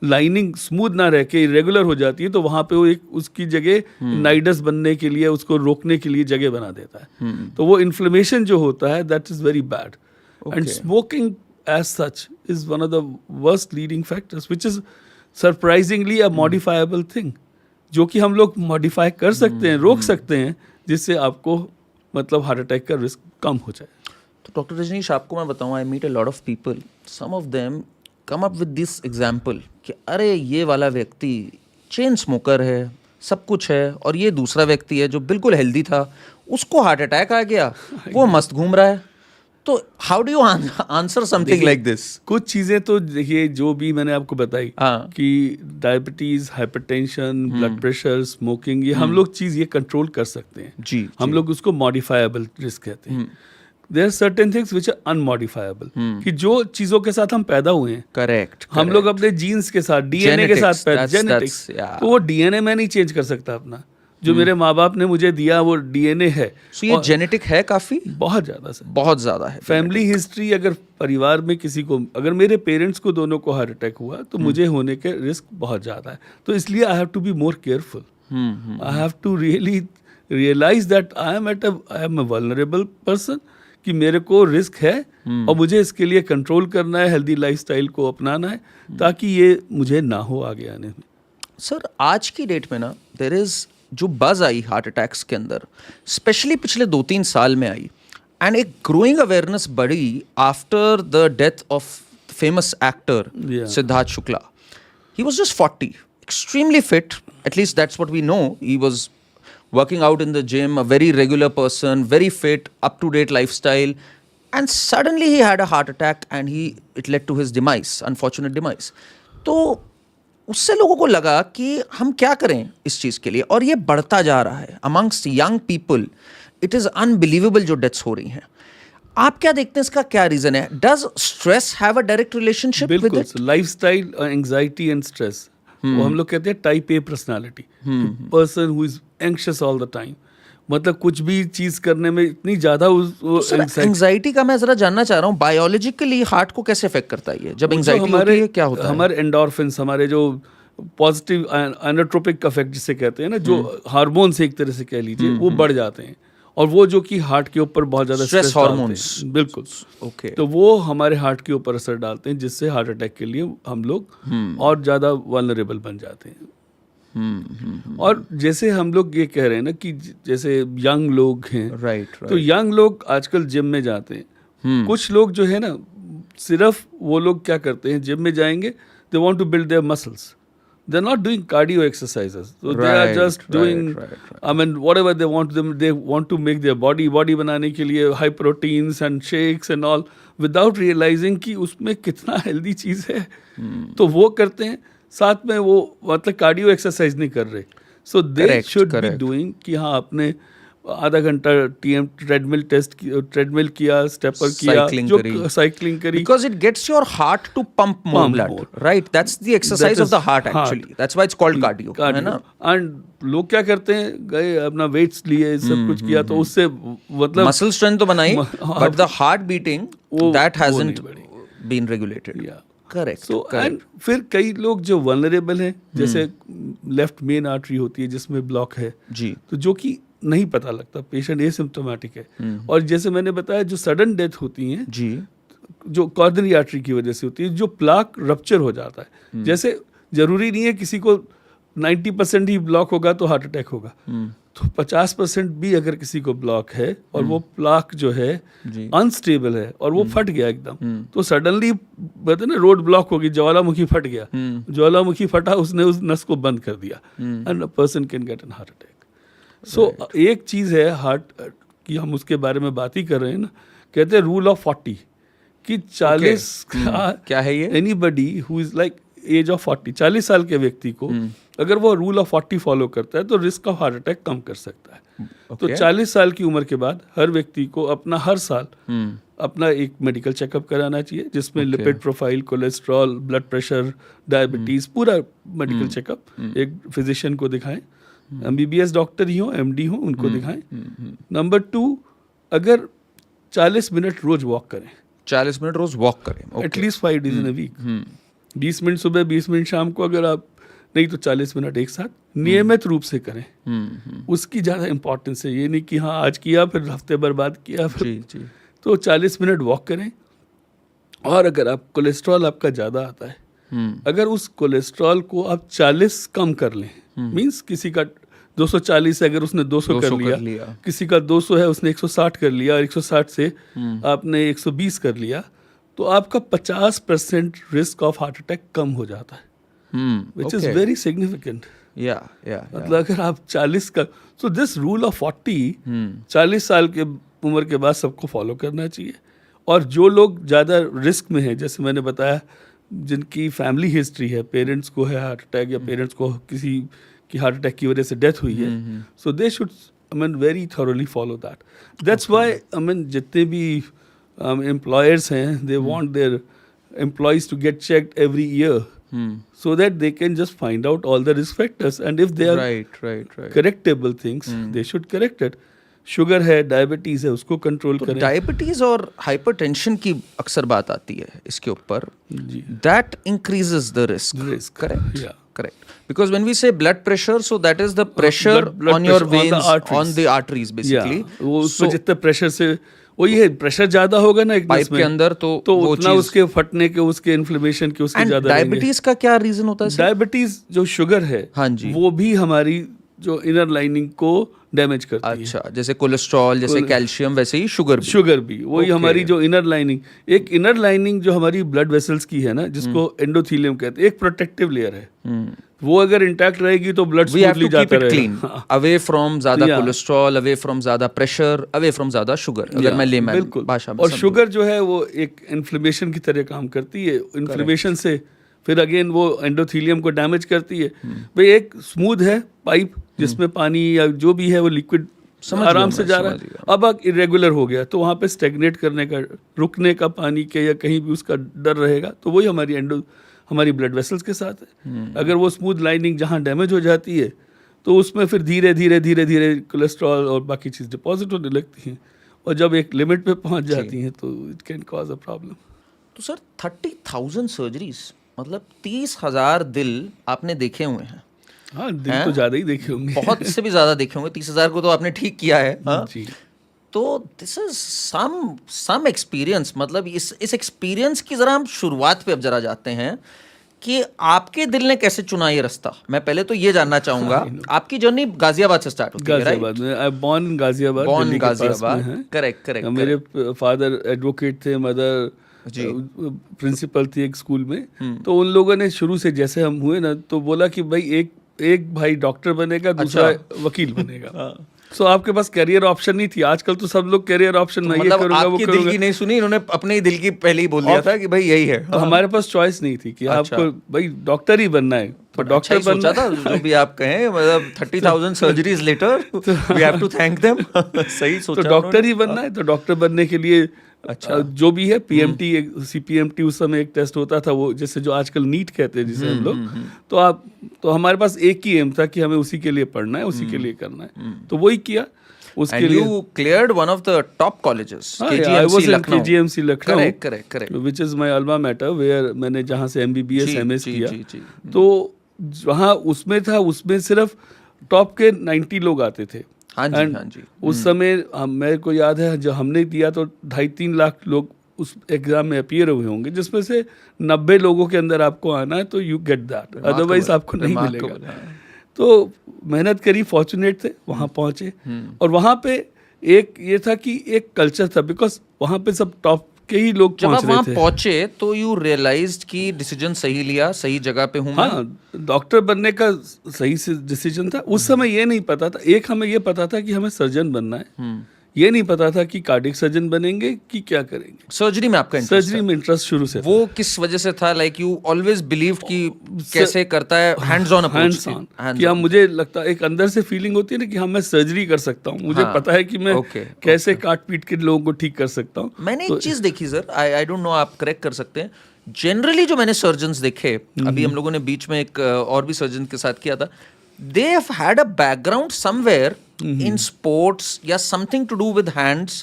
लाइनिंग स्मूथ ना रह के इरेगुलर हो जाती है, तो वहाँ पे वो एक उसकी जगह नाइडस बनने के लिए, उसको रोकने के लिए जगह बना देता है. तो वो इन्फ्लेमेशन जो होता है that is very bad. And smoking as such is one of the worst leading factors which is surprisingly a modifiable thing, जो कि हम लोग मॉडिफाई कर सकते हैं, रोक सकते हैं, जिससे आपको मतलब हार्ट अटैक का रिस्क कम हो जाए. तो डॉक्टर रजनीश, आपको मैं बताऊँ, I meet a lot of people, some of them come up with this example कि अरे ये वाला व्यक्ति चेन स्मोकर है, सब कुछ है, और ये दूसरा व्यक्ति है जो बिल्कुल हेल्दी था, उसको हार्ट अटैक आ गया, वो मस्त घूम रहा है. तो how do you answer something like this? कुछ चीज़ें तो देखिए जो भी मैंने आपको बताई कि diabetes, hypertension, blood pressure, smoking, ये हम लोग चीज़ ये कंट्रोल कर सकते हैं जी. हम लोग उसको मॉडिफाइबल रिस्क कहते हैं. There are certain things which are unmodifiable. कि जो चीजों के साथ हम पैदा हुए हैं, करेक्ट, हम लोग अपने जीन्स के साथ, डीएनए के साथ पैदा, जेनेटिक्स, तो वो डीएनए मैं नहीं चेंज कर सकता अपना. जो मेरे माँ बाप ने मुझे दिया वो डीएनए है. So ये जेनेटिक है काफी, बहुत ज्यादा से, बहुत ज्यादा है. फैमिली हिस्ट्री, अगर परिवार में किसी को, अगर मेरे पेरेंट्स को दोनों को हार्ट अटैक हुआ तो मुझे होने के रिस्क बहुत ज्यादा है. तो इसलिए I have to be more careful. I have to really realize that I am a vulnerable person, कि मेरे को रिस्क है और मुझे इसके लिए कंट्रोल करना है, हेल्दी लाइफस्टाइल को अपनाना है, ताकि ये मुझे ना हो आगे आने में. सर आज की डेट में ना देयर इज जो बज आई हार्ट अटैक्स के अंदर, स्पेशली पिछले 2-3 साल में आई, एंड एक ग्रोइंग अवेयरनेस बढ़ी after the death of famous actor Siddharth Shukla. He was just 40, extremely fit, at least that's what we know. He was working out in the gym, a very regular person, very fit, up-to-date lifestyle, and suddenly he had a heart attack and it led to his demise, unfortunate demise. तो उससे लोगों को लगा कि हम क्या करें इस चीज़ के लिए, और ये बढ़ता जा रहा है amongst young people. It is unbelievable जो डेथ्स हो रही हैं. आप क्या देखते हैं, इसका क्या रीजन है? Does stress have a direct relationship with it? बिल्कुल, लाइफस्टाइल, एंजाइटी एंड स्ट्रेस, वो हम लोग कहते हैं type A personality, person who is anxious all the time, मतलब कुछ भी चीज करने में इतनी ज्यादा एंजाइटी का मैं जरा जानना चाह रहा हूँ, बायोलॉजिकली हार्ट को कैसे अफेक्ट करता है ये? जब एंजाइटी होती है क्या होता है? हमारे एंडोर्फिन्स, हमारे जो पॉजिटिव एनोट्रोपिक इफेक्ट जिसे कहते हैं ना, जो हार्मोन से एक तरह से कह लीजिए, वो बढ़ जाते हैं, और वो जो कि हार्ट के ऊपर बहुत ज्यादा स्ट्रेस हार्मोन्स, बिल्कुल, ओके, तो वो हमारे हार्ट के ऊपर असर डालते हैं, जिससे हार्ट अटैक के लिए हम लोग और ज्यादा वल्नरेबल बन जाते हैं। और जैसे हम लोग ये कह रहे हैं ना कि जैसे यंग लोग हैं, राइट, तो यंग लोग आजकल जिम में जाते हैं। कुछ लोग जो है ना, सिर्फ वो लोग क्या करते हैं, जिम में जाएंगे, they want to build their muscles, they are not doing cardio exercises, so they are just doing I mean whatever they want to make their body बनाने के लिए high proteins and shakes and all, without realizing कि उसमें कितना healthy चीज़ है। तो वो करते हैं, साथ में वो मतलब कार्डियो एक्सरसाइज नहीं कर रहे, सो दे शुड बी डूइंग कि हाँ आपने आधा घंटा ट्रेडमिल किया, स्टेपर किया, जो साइकिलिंग करी, because it gets your heart to pump more blood, right? That's the exercise of the heart actually, that's why it's called cardio, है ना? and लोग क्या करते हैं, गए अपना वेट्स लिए, सब कुछ किया, तो उससे मतलब मसल स्ट्रेंथ तो बनाई, but the heart beating that hasn't been regulated, correct. So and फिर कई लोग जो वल्नरेबल हैं, जैसे लेफ्ट मेन आर्टरी होती है जिसमें ब्लॉक है जी, तो जो कि नहीं पता लगता, पेशेंट एसिम्प्टोमेटिक है, और जैसे मैंने बताया जो सडन डेथ होती हैं जी, जो कॉर्डनरी आर्टरी की वजह से होती है, जो प्लाक रप्चर हो जाता है। जैसे जरूरी नहीं है किसी को 90% ही ब्लॉक होगा तो हार्ट अटैक होगा, तो 50% भी अगर किसी को ब्लॉक है और वो प्लाक जो है अनस्टेबल है और वो फट गया एकदम, तो सडनली कहते ना रोड ब्लॉक होगी, ज्वालामुखी फट गया, ज्वालामुखी फटा, उसने उस नस को बंद कर दिया, and a person can get an heart attack. So एक चीज़ है हार्ट की, हम उसके बारे में बात ही कर रहे हैं ना, कहते हैं रूल ऑफ 40 कि 40 का क्या है ये? Anybody who is like age of 40, 40 साल के व्यक्ति को अगर वो रूल ऑफ 40 फॉलो करता है तो रिस्क ऑफ हार्ट अटैक कम कर सकता है। तो 40 साल की उम्र के बाद हर व्यक्ति को अपना हर साल अपना एक मेडिकल चेकअप कराना चाहिए, जिसमें lipid profile, cholesterol, blood pressure, diabetes, पूरा मेडिकल चेकअप एक फिजिशियन को दिखाएं, MBBS डॉक्टर ही हो, MD हो, उनको दिखाएं। नंबर 2, अगर 40 मिनट रोज वॉक करें, 40 मिनट रोज वॉक करें, at least 5 days in a week, 20 minute सुबह, 20 मिनट शाम को, अगर आप नहीं तो 40 मिनट एक साथ नियमित रूप से करें। उसकी ज़्यादा इंपॉर्टेंस है, ये नहीं कि हाँ आज किया फिर हफ्ते बर्बाद किया फिर जी। तो 40 मिनट वॉक करें। और अगर आप कोलेस्ट्रॉल आपका ज़्यादा आता है, अगर उस कोलेस्ट्रॉल को आप 40 कम कर लें, मीन्स किसी का 240 है, अगर उसने 200 कर लिया, किसी का 200 है उसने 160 कर लिया, और 160 से आपने 120 कर लिया, तो आपका 50% रिस्क ऑफ हार्ट अटैक कम हो जाता है, which is very significant. मतलब अगर आप 40 का, so this rule of 40 40 साल के उम्र के बाद सबको फॉलो करना चाहिए। और जो लोग ज़्यादा रिस्क में हैं, जैसे मैंने बताया, जिनकी फैमिली हिस्ट्री है, पेरेंट्स को है हार्ट अटैक, या पेरेंट्स को किसी की हार्ट अटैक की वजह से डेथ हुई है, so they should very thoroughly follow that. That's why जितने भी एम्प्लॉयर्स हैं, they want their employees to get checked every year, so that they can just find out all the risk factors, and if they are right. correctable things, they should correct it. Sugar है, diabetes है, उसको control करें। Diabetes और hypertension की अक्सर बात आती है इसके ऊपर, that increases the risk, correct, because when we say blood pressure, so that is the pressure on your veins, on the arteries basically, वो उसमें जितने प्रेशर से वही है, प्रेशर ज्यादा होगा ना एक पाइप के अंदर, तो उतना उसके फटने के, उसके इन्फ्लेमेशन के, उसके ज्यादा। डायबिटीज का क्या रीजन होता है? डायबिटीज जो शुगर है, हाँ जी, वो भी हमारी जो इनर लाइनिंग को डैमेज करती है। अच्छा, जैसे कोलेस्ट्रॉल, जैसे कैल्शियम, वैसे ही शुगर भी वही हमारी जो इनर लाइनिंग, एक इनर लाइनिंग जो हमारी ब्लड वेसल्स की है ना, जिसको एंडोथीलियम कहते हैं, एक प्रोटेक्टिव लेयर है, वो अगर इंटैक्ट रहेगी तो ब्लड स्मूथली जाता रहेगा, अवे फ्रॉम ज्यादा कोलेस्ट्रॉल, अवे फ्रॉम ज्यादा प्रेशर, अवे फ्रॉम ज्यादा शुगर, अगर मैं लेमैन भाषा में। और शुगर जो है वो एक इन्फ्लेमेशन की तरह काम करती है, इन्फ्लेमेशन से फिर अगेन वो एंडोथीलियम को डैमेज करती है। भाई एक स्मूथ है पाइप जिसमें पानी या जो भी है वो लिक्विड आराम से जा रहा है, अब इरेगुलर हो गया तो वहाँ पे स्टेगनेट करने का, रुकने का पानी के या कहीं भी उसका डर रहेगा, तो वही हमारी ब्लड वेसल्स के साथ है। अगर वो स्मूथ लाइनिंग जहाँ डैमेज हो जाती है, तो उसमें फिर धीरे धीरे धीरे धीरे कोलेस्ट्रॉल और बाकी चीज़ डिपॉजिट होने लगती हैं, और जब एक लिमिट पे पहुंच जाती हैं तो it can cause a problem. तो सर 30,000 सर्जरीज, मतलब 30,000 दिल आपने देखे हुए हैं। हाँ, दिल तो ज़्यादा ही देखे होंगे, बहुत से भी ज़्यादा देखे होंगे, 30,000 को तो आपने ठीक किया है। हाँ जी। तो दिस इज सम एक्सपीरियंस, मतलब इस एक्सपीरियंस की ज़रा हम शुरुआत पे अब जरा जाते हैं कि आपके दिल ने कैसे चुना ये रास्ता। मैं पहले तो ये जानना चाहूंगा, आपकी जर्नी गाजियाबाद से स्टार्ट होती है, गाजियाबाद में, I born in Ghaziabad, born Delhi के पास में गाजियाबाद, है। करेक्ट। मेरे फादर एडवोकेट थे, मदर प्रिंसिपल थी एक स्कूल में। तो उन लोगों ने शुरू से जैसे हम हुए ना, तो बोला कि भाई एक भाई डॉक्टर बनेगा, दूसरा वकील बनेगा। सो आपके पास करियर ऑप्शन नहीं थी। आजकल तो सब लोग करियर ऑप्शन मैं ये करूंगा वो करूंगा। दिल की नहीं सुनी इन्होंने, अपने ही दिल की पहले ही बोल दिया था कि भाई यही है। तो हमारे पास चॉइस नहीं थी कि आपको भाई डॉक्टर ही बनना है, तो डॉक्टर सोचा था। जो भी आप कहें, मतलब 30,000 surgeries later we have to thank them. सही सोचा। तो डॉक्टर ही बनना है, तो डॉक्टर बनने के लिए जो भी है पीएमटी, सीपीएमटी उस समय एक टेस्ट होता था, वो जैसे जो आजकल नीट कहते हैं जिसे हम लोग, तो हमारे पास एक ही एम था कि हमें उसी के लिए पढ़ना है, उसी के लिए करना है, तो वही किया। उसके लिए you cleared one of the top colleges, I was in KGMC Lucknow, correct, which is my alma mater, where मैंने जहाँ से MBBS MS किया। तो वहाँ उसमें था, उसमें सिर्फ टॉप के 90 लोग आते थे। हाँ जी। उस समय मेरे को याद है जब हमने दिया तो 2.5-3 लाख लोग उस एग्जाम में अपीयर हुए होंगे, जिसमें से 90 लोगों के अंदर आपको आना है, तो यू गेट दैट, अदरवाइज आपको नहीं मिलेगा। तो मेहनत करी, फॉर्चुनेट थे, वहाँ पहुँचे। और वहाँ पे एक ये था कि एक कल्चर था, बिकॉज वहाँ पे सब टॉप के ही लोग जब पहुँच आप रहे वहाँ थे। पहुँचे तो यू रियलाइज्ड कि डिसीजन सही लिया, सही जगह पे हूँ। हाँ, डॉक्टर बनने का सही से डिसीजन था। उस समय ये नहीं पता था, एक हमें ये पता था कि हमें सर्जन बनना है, ये नहीं पता था कि कार्डियक सर्जन बनेंगे कि क्या करेंगे। सर्जरी में आपका इंटरेस्ट, सर्जरी में इंटरेस्ट शुरू से वो किस वजह से था? लाइक यू ऑलवेज बिलीव्ड कि कैसे करता है, हैंड्स ऑन अप्रोच, कि हाँ, मुझे लगता है एक अंदर से फीलिंग होती है ना कि हाँ मैं सर्जरी कर सकता हूँ, मुझे पता है कि मैं कैसे काट पीट के लोगों को ठीक कर सकता हूँ। मैंने एक चीज देखी सर, आई डोंट नो, आप करेक्ट कर सकते हैं, जनरली जो मैंने सर्जन्स देखे, अभी हम लोगों ने बीच में एक और भी सर्जन के साथ किया था, they have had a background somewhere in sports या something to do with hands।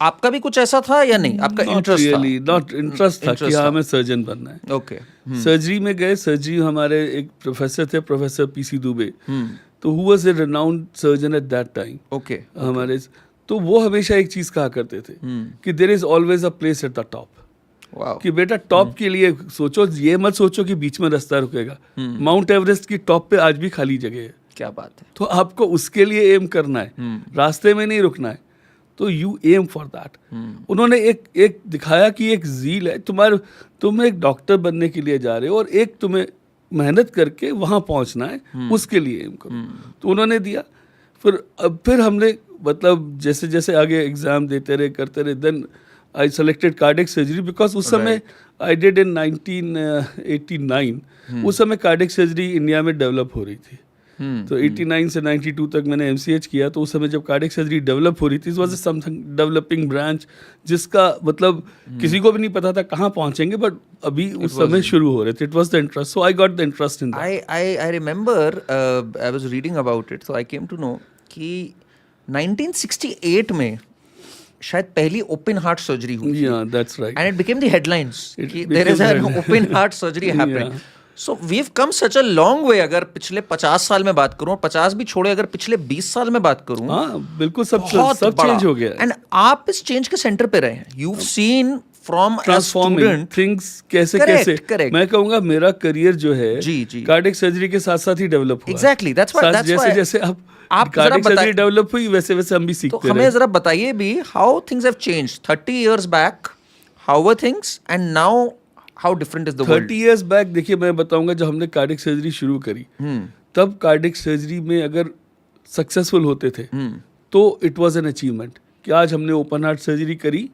आपका भी कुछ ऐसा था या नहीं? आपका इंटरेस्ट था? इंटरेस्ट था कि हाँ मैं सर्जन बनना है। ओके। सर्जरी में गए, सर्जरी हमारे एक प्रोफेसर थे, प्रोफेसर पीसी दुबे, तो who was a renowned surgeon at that time. Okay. हमारे तो वो हमेशा एक चीज कहा करते थे कि there is always a place at the top. कि बेटा टॉप के लिए सोचो, ये मत सोचो कि बीच में रास्ता रुकेगा। माउंट एवरेस्ट की टॉप पे आज भी खाली जगह है। क्या बात है। तो आपको उसके लिए एम करना है, रास्ते में नहीं रुकना है, तो यू एम फॉर दैट। उन्होंने एक दिखाया कि एक जील है तुम एक डॉक्टर बनने के लिए जा रहे हो, और एक तुम्हें मेहनत करके वहां पहुंचना है, उसके लिए एम करो। तो उन्होंने दिया। फिर हमने मतलब जैसे जैसे आगे एग्जाम देते रहे, करते रहे, then I selected cardiac surgery because उस समय I did in 1989। उस समय cardiac surgery इंडिया में डेवलप हो रही थी। तो 89 से 92 तक मैंने MCH किया। तो उस समय जब cardiac surgery डेवलप हो रही थी, it was something developing branch, जिसका मतलब किसी को भी नहीं पता था कहाँ पहुँचेंगे, बट अभी उस समय शुरू हो रहे थे। It was the interest, so I got the interest in that। I remember I was reading about it, so I came to know कि 1968 में शायद पहली ओपन हार्ट सर्जरी हुई थी। Yeah, that's right। And it became the headlines कि there is an open heart surgery happening। So we've come such a long way। अगर पिछले 50 साल में बात करूं, 50 भी छोड़े, अगर पिछले 20 साल में बात करूं, हाँ बिल्कुल सब चेंज हो गया। एंड आप इस चेंज के सेंटर पे रहे हैं। You've seen from a student things कैसे मैं कहूँगा मेरा करियर जो है कार्डियक सर्जरी के साथ साथ ही डेवलप हुआ। Exactly, that's why जैसे जैसे आप कार्डियक सर्जरी डेवलप हुई, वैसे वैसे हम भी सीखते रहे। तो हमें जरा बताइए भी, how things have changed 30 years back, how were things and now how different is the world. 30 years back देखिए, मैं बताऊंगा जब हमने कार्डियक सर्जरी शुरू करी, तब कार्डियक सर्जरी में अगर सक्सेसफुल होते थे तो इट वाज एन अचीवमेंट कि आज हमने ओपन हार्ट सर्जरी करी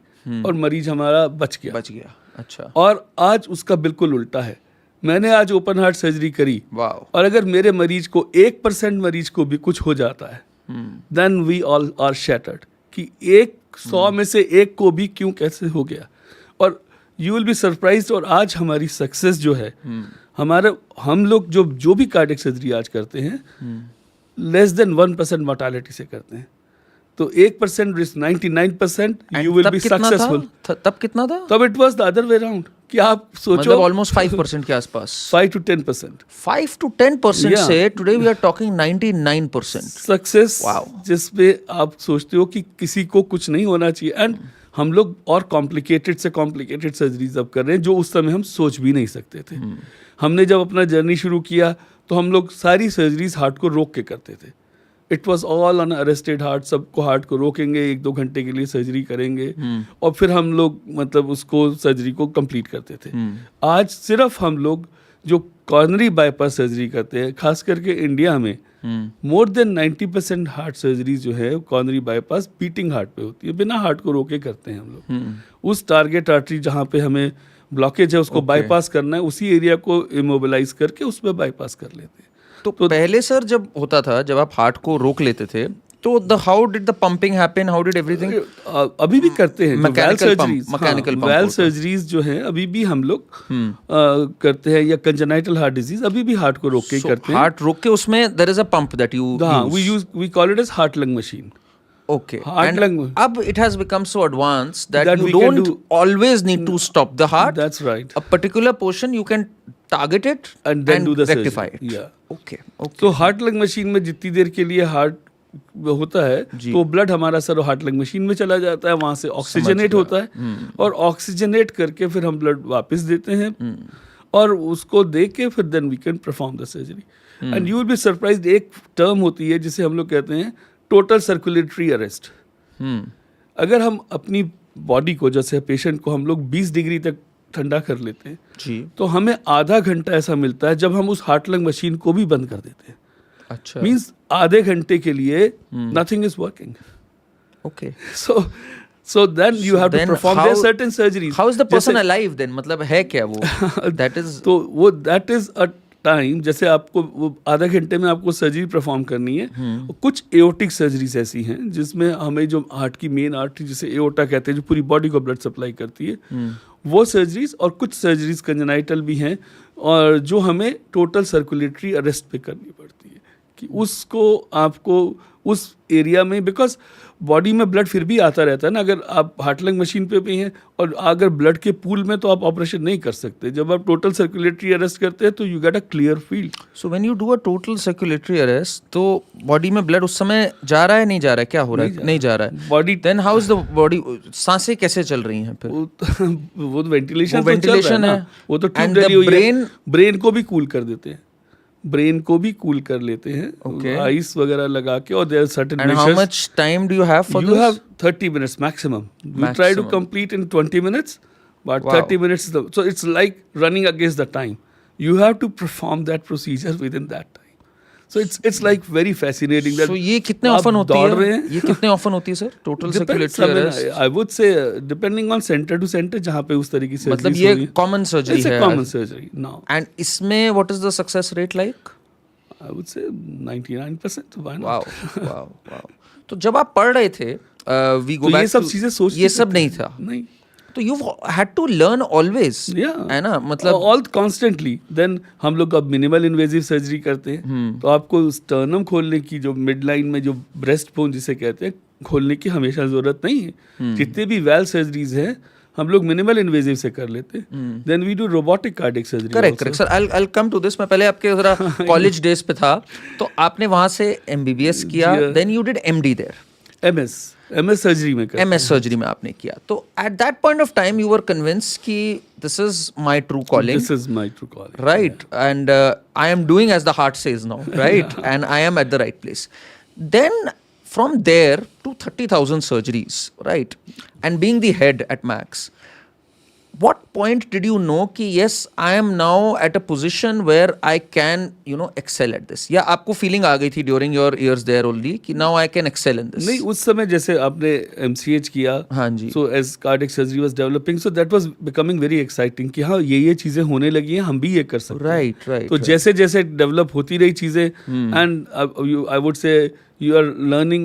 और मरीज हमारा बच गया। अच्छा। और आज उसका बिल्कुल उल्टा है। मैंने आज ओपन हार्ट सर्जरी करी, और अगर मेरे मरीज को 1% मरीज को भी कुछ हो जाता है, then we all are shattered कि 100 में से 1 को भी क्यों, कैसे हो गया। और यू विल बी सरप्राइज्ड। और आज हमारी सक्सेस जो है, हम लोग जो भी कार्डियक सर्जरी आज करते हैं, लेस देन 1% मोर्टालिटी से करते हैं। तो 1% risk 99% you will be successful. तब कितना था? तब it was the other way around कि आप सोचो मतलब ऑलमोस्ट 5% के आसपास। 5 to 10%। 5 to 10% Yeah. से today we are talking 99%। Success Wow. जिसपे आप सोचते हो कि किसी को कुछ नहीं होना चाहिए। एंड हम लोग और कॉम्प्लिकेटेड से कॉम्प्लिकेटेड सर्जरीज अब कर रहे हैं जो उस समय हम सोच भी नहीं सकते थे। हमने जब अपना जर्नी शुरू किया तो हम लोग सारी सर्जरीज हार्ट को रोक के करते थे। It was all on arrested heart, सबको हार्ट को रोकेंगे, 1-2 घंटे के लिए सर्जरी करेंगे और फिर हम लोग मतलब उसको सर्जरी को कंप्लीट करते थे। आज सिर्फ हम लोग जो कॉर्नरी बाईपास सर्जरी करते हैं, खास करके इंडिया में मोर देन 90% हार्ट सर्जरी जो है कॉर्नरी बाईपास बीटिंग हार्ट पे होती है, बिना हार्ट को रोके करते हैं हम लोग। उस टारगेट आर्टरी जहाँ पे हमें ब्लॉकेज है उसको बाईपास करना है, उसी एरिया को इमोबिलाइज करके उसमें बाईपास कर लेते हैं। तो पहले सर जब होता था, जब आप हार्ट को रोक लेते थे तो how did the pumping happen, how did everything? अभी भी करते हैं मैकेनिकल वैल सर्जरीज जो है अभी भी हम लोग करते हैं, या कंजेनाइटल हार्ट डिजीज अभी भी हार्ट को रोक के करते हैं। हार्ट रोक के उसमें there is a pump that you we call it as heart lung machine. Okay. Ab it has become so advanced that you don't always need to stop the heart. That's right. A particular portion you can target it and then do the rectify surgery. it. Yeah. Okay. तो heart lung machine में जितनी देर के लिए heart होता है तो blood हमारा sir heart lung machine में चला जाता है, वहां से ऑक्सीजनेट होता है और ऑक्सीजनेट करके फिर हम ब्लड वापस देते हैं और उसको दे के फिर then we can perform the surgery. And you will be surprised, एक टर्म होती है जिसे हम लोग कहते हैं टोटल सर्कुलेटरी अरेस्ट। अगर हम अपनी बॉडी को, जैसे पेशेंट को हम लोग 20 डिग्री तक ठंडा कर लेते हैं जी, तो हमें आधा घंटा ऐसा मिलता है जब हम उस हार्ट लंग मशीन को भी बंद कर देते हैं। अच्छा, मींस आधे घंटे के लिए nothing is working. Okay, so then you have to perform there certain surgeries. How is the person alive then? मतलब है क्या वो? That is तो वो that is a टाइम, जैसे आपको वो आधा घंटे में आपको सर्जरी परफॉर्म करनी है। कुछ एओटिक सर्जरीज ऐसी हैं जिसमें हमें जो हार्ट की मेन आर्टरी जिसे एओटा कहते हैं, जो पूरी बॉडी को ब्लड सप्लाई करती है, वो सर्जरीज, और कुछ सर्जरीज कंजेनाइटल भी हैं और जो हमें टोटल सर्कुलेटरी अरेस्ट पे करनी पड़ती है कि उसको आपको उस एरिया में, बिकॉज बॉडी में ब्लड फिर भी आता रहता है ना, अगर आप हार्ट लंग मशीन पे भी हैं और अगर ब्लड के पूल में तो आप ऑपरेशन नहीं कर सकते। जब आप टोटल सर्कुलेटरी अरेस्ट करते हैं तो you get a clear field. So when you do a total circulatory arrest तो बॉडी में ब्लड उस समय जा रहा है, नहीं जा रहा है, क्या हो रहा है? नहीं जा रहा है body. Then how is the body, सांसें कैसे चल रही हैं फिर? वो तो वेंटिलेशन है, वो तो ट्यूब डली हुई है। ब्रेन को भी कूल कर देते हैं, ब्रेन को भी कूल कर लेते हैं आइस वगैरह लगा के। और there are certain measures. And how much time do you have for this? You have 30 minutes maximum. We try to complete in 20 minutes, but 30 minutes is so it's like running against the time. You have to perform that procedure within that time. So it's like very fascinating that. So ये कितने often होती है? ये कितने often होती है sir total circulatory arrest? I would say depending on center to center जहाँ पे उस तरीके से मतलब ये कॉमन सर्जरी है? It's a common surgery now. And इसमें what is the success rate like? I would say 99%. Why not? Wow. तो जब आप पढ़ रहे थे we go back ये सब चीजें सोच, ये सब नहीं था? नहीं। तो you had to learn always, है ना, मतलब all constantly. Then हम लोग अब मिनिमल इन्वेजिव सर्जरी करते हैं तो आपको स्टर्नम खोलने की, जो मिड लाइन में जो ब्रेस्ट बोन जिसे कहते हैं, खोलने की हमेशा जरूरत नहीं है। जितने भी वेल सर्जरीज हैं हम लोग मिनिमल इन्वेजिव से कर लेते हैं। Then we do robotic cardiac surgery. Correct sir, I come to this. मैं पहले आपके जरा कॉलेज डेज पे था, तो आपने वहां से एमबीबीएस किया, then you did MD there. MS surgery में कर, एमएस सर्जरी में आपने किया। तो at that point of time you were convinced कि this is my true calling, this is my true calling, right, and I am doing as the heart says now, right, and I am at the right place. Then from there to 30,000 surgeries, right, and being the head at Max, what point did you know कि yes, I am now at a position where I can, you know, excel at this? या आपको feeling आ गई थी during your years there only कि now I can excel in this? नहीं, उस समय जैसे आपने MCH किया, हाँ जी, so as cardiac surgery was developing, so that was becoming very exciting कि हाँ ये चीजें होने लगी हैं, हम भी ये कर सकते हैं। Right. तो जैसे जैसे डेवलप होती रही चीजें, and I would say you are learning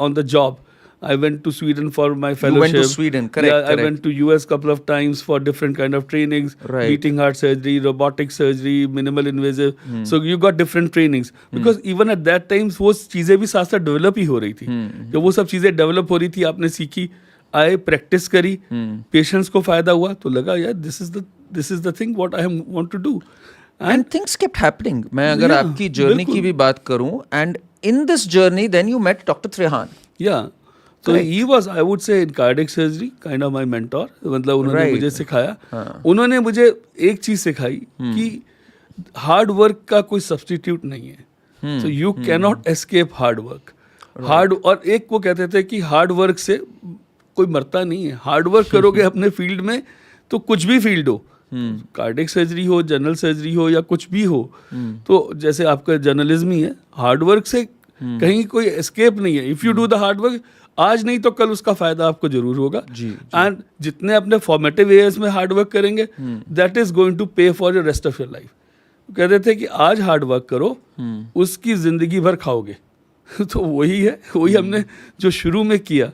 on the job. I went to Sweden for my You fellowship. went to Sweden, correct, Yeah, correct. I went to US couple of times for different kind of trainings, Right. beating heart surgery, robotic surgery, minimal invasive. So you got different trainings because even at that time वो चीजें भी साथ साथ develop ही हो रही थी. जब वो सब चीजें डेवलप हो रही थी, आपने सीखी, आए प्रैक्टिस करी, पेशेंट्स को फायदा हुआ, तो लगा यार this is the thing what I want to do. And things kept happening. मैं अगर Yeah, आपकी जर्नी की भी बात करूं, and in this journey then you met doctor Trehan. Yeah. So he was, I would say, in cardiac surgery, kind of my mentor. मतलब उन्होंने Right. मुझे सिखाया. उन्होंने मुझे एक चीज सिखाई कि हार्ड वर्क का कोई सब्स्टिट्यूट नहीं है. So you cannot escape hard work. Hard, और एक वो कहते थे कि हार्ड वर्क से कोई मरता नहीं है. हार्ड वर्क करोगे अपने फील्ड में तो कुछ भी फील्ड हो, कार्डियक सर्जरी हो, जनरल सर्जरी हो या कुछ भी हो, तो जैसे आपका जर्नलिज्म ही है, हार्ड वर्क से कहीं कोई एस्केप नहीं है. If you do the hard work, आज नहीं तो कल उसका फायदा आपको जरूर होगा. एंड जितने अपने फॉर्मेटिव एयर्स में हार्ड वर्क करेंगे, दैट इज गोइंग टू पे for your rest of your life. कहते थे कि आज हार्ड वर्क करो, उसकी जिंदगी भर खाओगे. तो वही है, वही हमने जो शुरू में किया,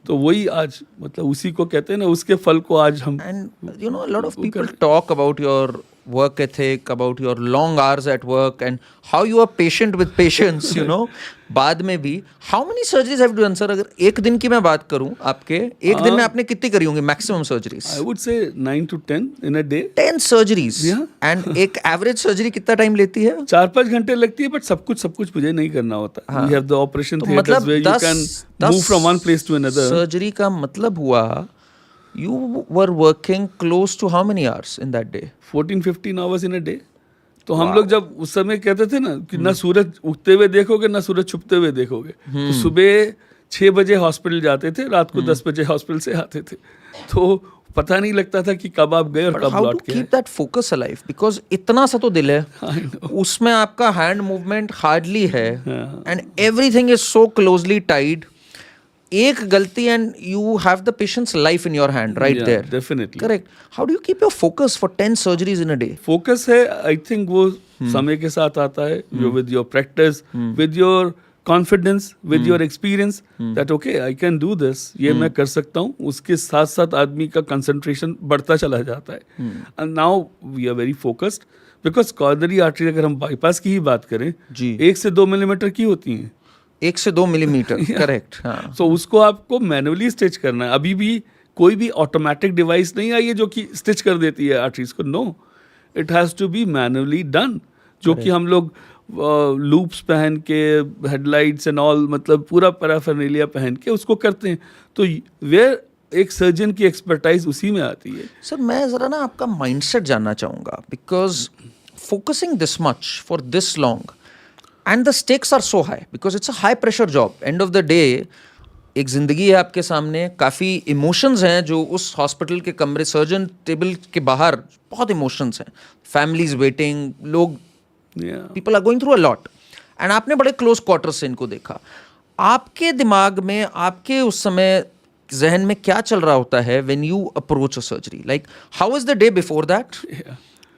तो वही आज मतलब उसी को कहते हैं ना, उसके फल को आज हम. And you know, a lot of people talk about your work ethic, about your long hours at work, and how you are patient with patients, you know. बाद में भी how many surgeries have you done, sir? अगर एक दिन की मैं बात करूं, आपके एक दिन में आपने कितनी करी होंगी maximum surgeries? I would say 9 to 10 in a day. 10 surgeries. Yeah. And एक average surgery कितना टाइम लेती है? 4-5 घंटे लगती है, बट सब कुछ मुझे नहीं करना होता. We have the operation तो theaters मतलब where you can move from one place to another. Surgery का मतलब हुआ you were working close to how many hours in that day? 14-15 hours in a day. तो हम लोग जब उस समय कहते थे ना कि ना सूरज उगते हुए देखोगे ना सूरज छुपते हुए देखोगे, तो सुबह 6 बजे हॉस्पिटल जाते थे, रात को 10 बजे हॉस्पिटल से आते थे, तो पता नहीं लगता था कि कब आप गए और कब How लौट to के keep that focus alive? Because इतना सा तो दिल है, I know. उसमें आपका हैंड मूवमेंट हार्डली है, and everything is so closely tied. एक गलती and you have the patient's life in your hand right there. Definitely. Correct. How do you keep your focus for 10 surgeries in a day? Focus है, I think वो समय के साथ आता है, with your practice, with your confidence, with your experience, that okay I can do this, ये मैं कर सकता हूँ. उसके साथ साथ आदमी का कंसंट्रेशन बढ़ता चला जाता है. And now we are very focused, because coronary artery अगर हम बाईपास की ही बात करें, जी. 1 से 2 मिलीमीटर की होती हैं. 1 से 2 मिलीमीटर. करेक्ट. हाँ. सो उसको आपको मैनुअली स्टिच करना है. अभी भी कोई भी ऑटोमेटिक डिवाइस नहीं आई है जो कि स्टिच कर देती है आर्टरीज को. No, it has to be manually done, जो कि हम लोग लूप्स पहन के, हेडलाइट्स एंड ऑल, मतलब पूरा पैराफर्नेलिया पहन के उसको करते हैं. तो वेयर एक सर्जन की एक्सपर्टाइज उसी में आती है. सर मैं ज़रा ना आपका माइंडसेट जानना चाहूँगा, because focusing this much for this long and the stakes are so high, because it's a high pressure job. End of the day एक ज़िंदगी है आपके सामने, काफ़ी इमोशंस हैं जो उस हॉस्पिटल के कमरे, सर्जन टेबल के बाहर बहुत इमोशंस हैं. फैमिलीज वेटिंग, लोग, people are going through a lot, and आपने बड़े क्लोज क्वार्टर से इनको देखा. आपके दिमाग में, आपके उस समय जहन में क्या चल रहा होता है when you approach a surgery? Like how is the day before that?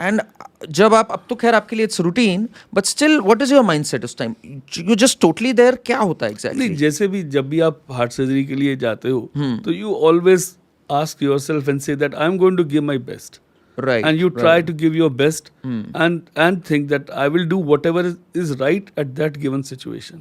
And जब आप, अब तो खैर आपके लिए it's routine, but still what is your mindset उस time? You just totally there, क्या होता है एग्जैक्टली? जैसे भी जब भी आप हार्ट सर्जरी के लिए जाते हो, तो you always ask yourself and say that I am going to give my best. Right. And you try to give your best, and think that I will do whatever is right at that given situation.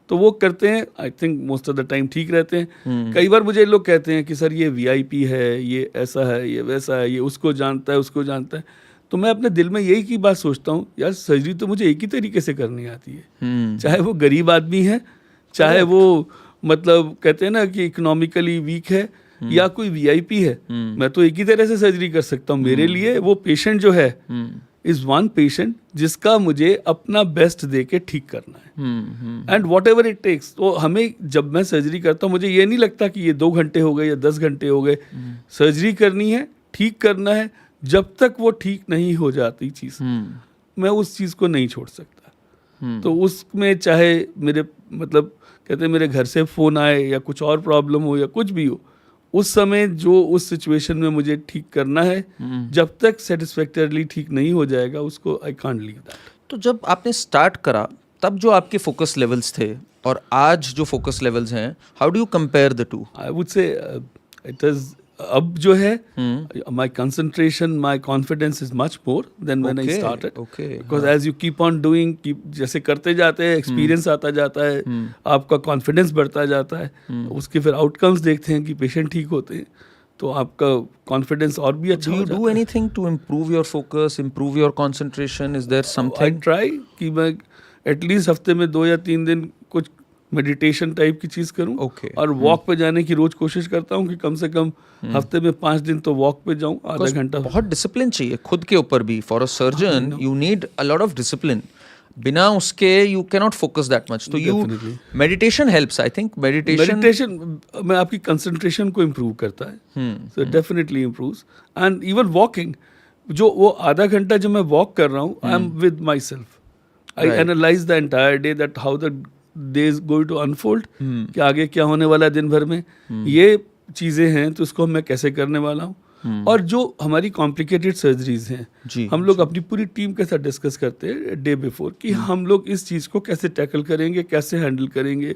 तो वो करते हैं, I think most of the time ठीक रहते हैं. कई बार मुझे लोग कहते हैं कि सर ये VIP है, ये ऐसा है, ये वैसा है, ये उसको जानता है, उसको जानता है. तो मैं अपने दिल में यही की बात सोचता हूँ, यार सर्जरी तो मुझे एक ही तरीके से करनी आती है. चाहे वो गरीब आदमी है, चाहे वो मतलब कहते हैं ना कि इकोनॉमिकली वीक है, या कोई VIP है, मैं तो एक ही तरह से सर्जरी कर सकता हूँ. मेरे लिए वो पेशेंट जो है इज वन पेशेंट जिसका मुझे अपना बेस्ट दे के ठीक करना है, and whatever it takes. तो हमें, जब मैं सर्जरी करता हूँ, मुझे ये नहीं लगता कि ये 2 घंटे हो गए या 10 घंटे हो गए. सर्जरी करनी है, ठीक करना है. जब तक वो ठीक नहीं हो जाती चीज़, मैं उस चीज़ को नहीं छोड़ सकता. तो उसमें चाहे मेरे, मतलब कहते हैं मेरे घर से फ़ोन आए या कुछ और प्रॉब्लम हो या कुछ भी हो, उस समय जो उस सिचुएशन में मुझे ठीक करना है, जब तक सेटिस्फैक्टरली ठीक नहीं हो जाएगा, उसको आई कांट लीव दैट. तो जब आपने स्टार्ट करा तब जो आपके फोकस लेवल्स थे और आज जो फोकस लेवल्स हैं, how do you compare the two? I would say it is अब जो है my concentration, my confidence is much more than when I started, because as you keep on doing, जैसे करते जाते हैं एक्सपीरियंस आता जाता है, आपका कॉन्फिडेंस बढ़ता जाता है, उसके फिर आउटकम्स देखते हैं कि पेशेंट ठीक होते हैं, तो आपका कॉन्फिडेंस और भी अच्छा हो जाता है. Do you do anything to improve your focus, improve your concentration? Is there something? I try कि मैं एटलीस्ट हफ्ते में 2 या 3 दिन कुछ मेडिटेशन टाइप की चीज़ करूं. Okay. और वॉक पे जाने की रोज कोशिश करता हूं कि कम से कम हफ्ते में 5 दिन तो वॉक पे जाऊं, आधा घंटा. बहुत डिसिप्लिन चाहिए खुद के ऊपर भी. For a surgeon you need a lot of discipline. बिना उसके you cannot focus that much. तो you meditation helps. I think meditation में आपकी कंसंट्रेशन को इम्प्रूव करता है, so definitely improves. And even walking, जो वो आधा घंटा जो मैं वॉक कर रहा हूँ, I am with myself. I analyze the entire day, that how the day is going to unfold, कि आगे क्या होने वाला है दिन भर में, ये चीज़ें हैं तो उसको मैं कैसे करने वाला हूँ. और जो हमारी कॉम्प्लिकेटेड सर्जरीज हैं, हम लोग अपनी पूरी टीम के साथ डिस्कस करते हैं डे बिफोर कि हम लोग इस चीज़ को कैसे टैकल करेंगे, कैसे हैंडल करेंगे,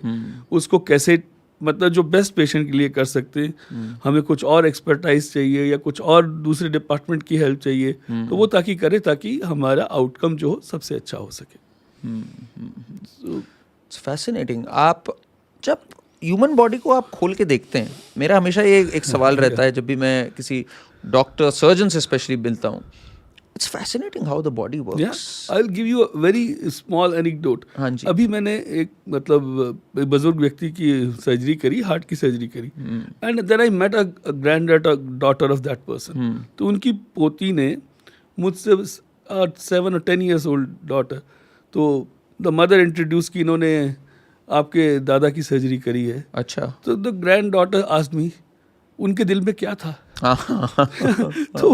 उसको कैसे, मतलब जो बेस्ट पेशेंट के लिए कर सकते हैं. हमें कुछ और एक्सपर्टाइज चाहिए या कुछ और दूसरे डिपार्टमेंट की हेल्प चाहिए, तो वो ताकि करे, ताकि हमारा आउटकम जो हो सबसे अच्छा हो सके. It's fascinating. आप जब ह्यूमन बॉडी को आप खोल के देखते हैं, मेरा हमेशा ये एक सवाल रहता है जब भी मैं किसी डॉक्टर, सर्जन से स्पेशली मिलता हूँ. It's fascinating how the body works. I will give you a very small anecdote. अभी मैंने एक, मतलब बुजुर्ग व्यक्ति की सर्जरी करी, हार्ट की सर्जरी करी, and then I met a granddaughter of that person. तो उनकी पोती ने मुझसे 7 or 10 years old डॉटर, तो द मदर इंट्रोड्यूस की, इन्होंने आपके दादा की सर्जरी करी है. अच्छा. तो the grand daughter asked me, उनके दिल में क्या था? तो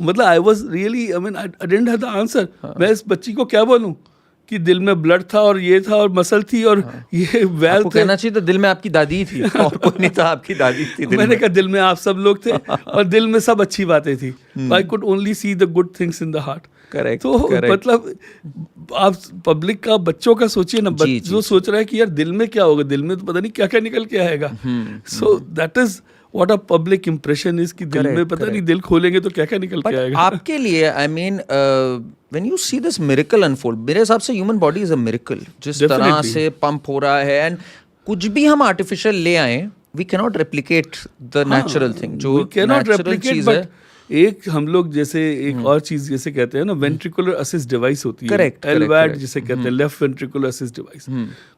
मतलब I was really, I mean I didn't have the answer. मैं इस बच्ची को क्या बोलूं कि दिल में ब्लड था और ये था और मसल थी और ये वेल थे. कहना चाहिए तो दिल में आपकी दादी थी और कोई नहीं था, आपकी दादी थी. मैंने कहा दिल में आप सब लोग थे और दिल में सब अच्छी बातें थी. I could only see the good things in the heart. Correct. तो मतलब आप पब्लिक का, बच्चों का सोचिए ना, जो सोच रहा है कि यार दिल में क्या होगा, दिल में तो पता नहीं क्या क्या निकल के आएगा. सो that is what a public impression is, कि दिल में पता नहीं, दिल खोलेंगे तो क्या क्या निकल के आएगा. आपके लिए, I mean, when you see this miracle unfold, मेरे हिसाब से human body is a miracle. जिस तरह से पंप हो रहा है, एंड कुछ भी हम आर्टिफिशियल ले आए, we can not replicate the natural thing. जो नेचुरल चीज है, एक हम लोग जैसे एक और चीज जैसे कहते हैं ना, वेंट्रिकुलर असिस्ट डिवाइस होती है. करेक्ट. LVAD जिसे कहते हैं, लेफ्ट वेंट्रिकुलर असिस्ट डिवाइस.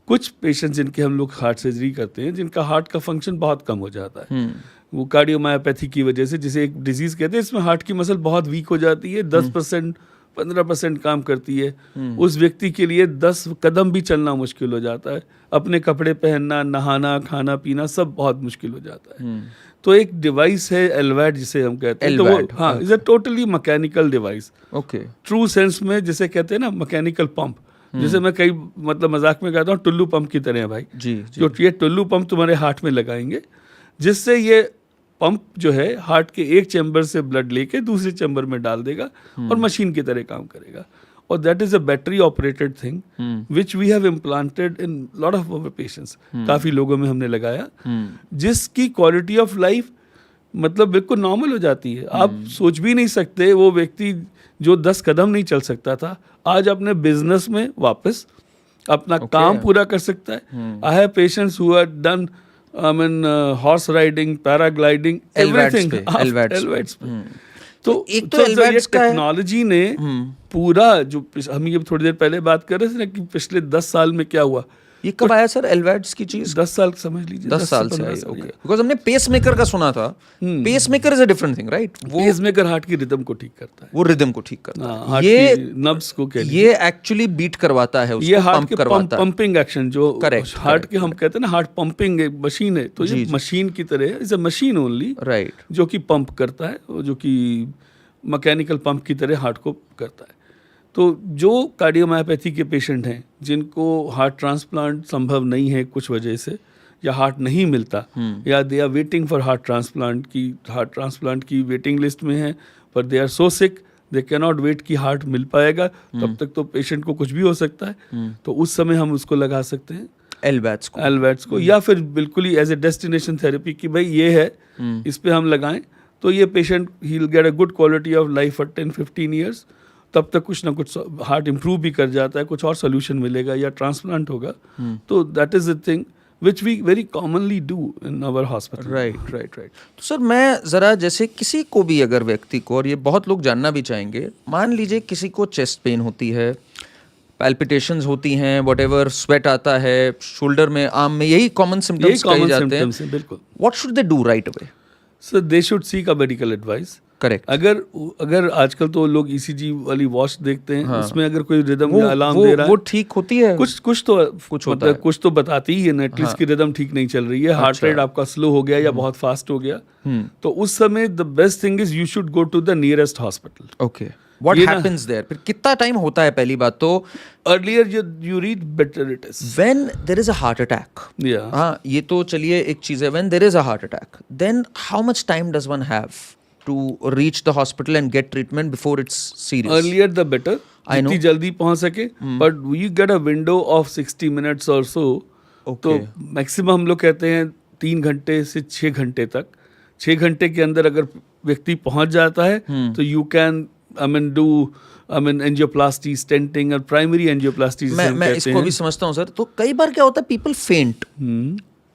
कुछ पेशेंट जिनके हम लोग हार्ट सर्जरी करते हैं, जिनका हार्ट का फंक्शन बहुत कम हो जाता है, वो कार्डियोमायोपैथी की वजह से, जिसे एक डिजीज कहते हैं, इसमें हार्ट की मसल बहुत वीक हो जाती है, 10% 15% काम करती है. उस व्यक्ति के लिए 10 कदम भी चलना मुश्किल हो जाता है. अपने कपड़े पहनना, नहाना, खाना पीना सब बहुत मुश्किल हो जाता है. तो एक डिवाइस है LVAD जिसे हम कहते हैं. तो वो हाँ, is a totally mechanical device. Okay. True sense में जिसे कहते हैं ना मैकेनिकल पंप, जिसे मैं कई मतलब मजाक में कहता हूँ टुल्लू पंप की तरह है भाई. जी. जो ये टुल्लू पंप तुम्हारे हार्ट में लगाएंगे, जिससे ये पंप जो है हार्ट के एक चैम्बर से ब्लड लेके दूसरे चैम्बर में डाल देगा और मशीन की तरह काम करेगा. और that is a battery operated thing which we have implanted in lot of our patients. काफी लोगों में हमने लगाया, जिसकी क्वालिटी ऑफ लाइफ मतलब बिल्कुल नॉर्मल हो जाती है. आप सोच भी नहीं सकते, वो व्यक्ति जो 10 कदम नहीं चल सकता था, आज अपने बिजनेस में वापस अपना काम पूरा कर सकता है. I have patients who have done, I mean, horse riding, paragliding, everything LVADs पे. तो एक तो LVADs का टेक्नोलॉजी ने पूरा, जो हम ये थोड़ी देर पहले बात कर रहे थे ना कि पिछले 10 साल में क्या हुआ, ये कब आया सर LVADs की चीज? 10 साल समझ लीजिए. 10 साल से आई. ओके. बिकॉज हमने पेस मेकर का सुना था. Pacemaker is a different thing, right? वो पेस मेकर हार्ट की रिदम को ठीक करता है. वो रिदम को ठीक करता है. ये नब्स को कह लीजिए, ये एक्चुअली बीट करवाता है, उसको ये हार्ट पंप के करवाता है. पंपिंग एक्शन जो हार्ट के हम कहते हैं ना, हार्ट पंपिंग एक मशीन है. तो ये मशीन की तरह is a machine only, right, जो कि पंप करता है, जो कि मैकेनिकल पंप की तरह हार्ट को करता है. तो जो कार्डियोमायोपैथी के पेशेंट हैं, जिनको हार्ट ट्रांसप्लांट संभव नहीं है कुछ वजह से, या हार्ट नहीं मिलता, या they are waiting for heart transplant की वेटिंग लिस्ट में है, पर they are so sick they cannot wait वेट कि हार्ट मिल पाएगा, तब तक तो पेशेंट को कुछ भी हो सकता है, तो उस समय हम उसको लगा सकते हैं एलवैट्स को, या फिर बिल्कुल ही एज ए डेस्टिनेशन थेरेपी कि भाई ये है, इस पे हम लगाएं तो ये patient he will get a good quality of life for 10-15 years. तब तक कुछ ना कुछ हार्ट इंप्रूव भी कर जाता है, कुछ और सोल्यूशन मिलेगा या ट्रांसप्लांट होगा। तो that is the thing which we very commonly do in our hospital. Right. तो सर मैं ज़रा जैसे किसी को भी अगर व्यक्ति को, और ये बहुत लोग जानना भी चाहेंगे, मान लीजिए किसी को चेस्ट पेन होती है, पैल्पिटेशंस होती हैं, व्हाटएवर, स्वेट आता है शोल्डर में, आर्म में, यही कॉमन सिम्टम्स कहे जाते हैं। बिल्कुल। What should they do right away? So they should seek a medical advice. Correct. अगर आजकल तो लोग ईसीजी वाली वॉच देखते हैं, उसमें अगर कोई रिदम या अलार्म दे रहा है, वो ठीक होती है, कुछ तो बताती ही है ना, एटलीस्ट की रिदम ठीक नहीं चल रही है, हार्ट रेट आपका स्लो हो गया या बहुत फास्ट हो गया, तो उस समय the best thing is you should go to the nearest hospital. Okay, what happens there? फिर कितना टाइम होता है? पहली बात तो earlier you read better it is. When there is a heart attack, हाँ, ये तो चलिए एक चीज़ है, when there is a heart attack, then how much time does one have to reach the hospital and get treatment before it's serious? Earlier the better. I know. जितनी जल्दी पहुंच सके, but you get a window of 60 minutes or so. तो maximum हम लोग कहते हैं 3 घंटे से 6 घंटे तक। 6 घंटे के अंदर अगर व्यक्ति पहुंच जाता है तो you can do angioplasty, stenting और प्राइमरी एंजियोप्लास्टी। मैं इसको भी समझता हूँ सर। तो कई बार क्या होता है, people faint,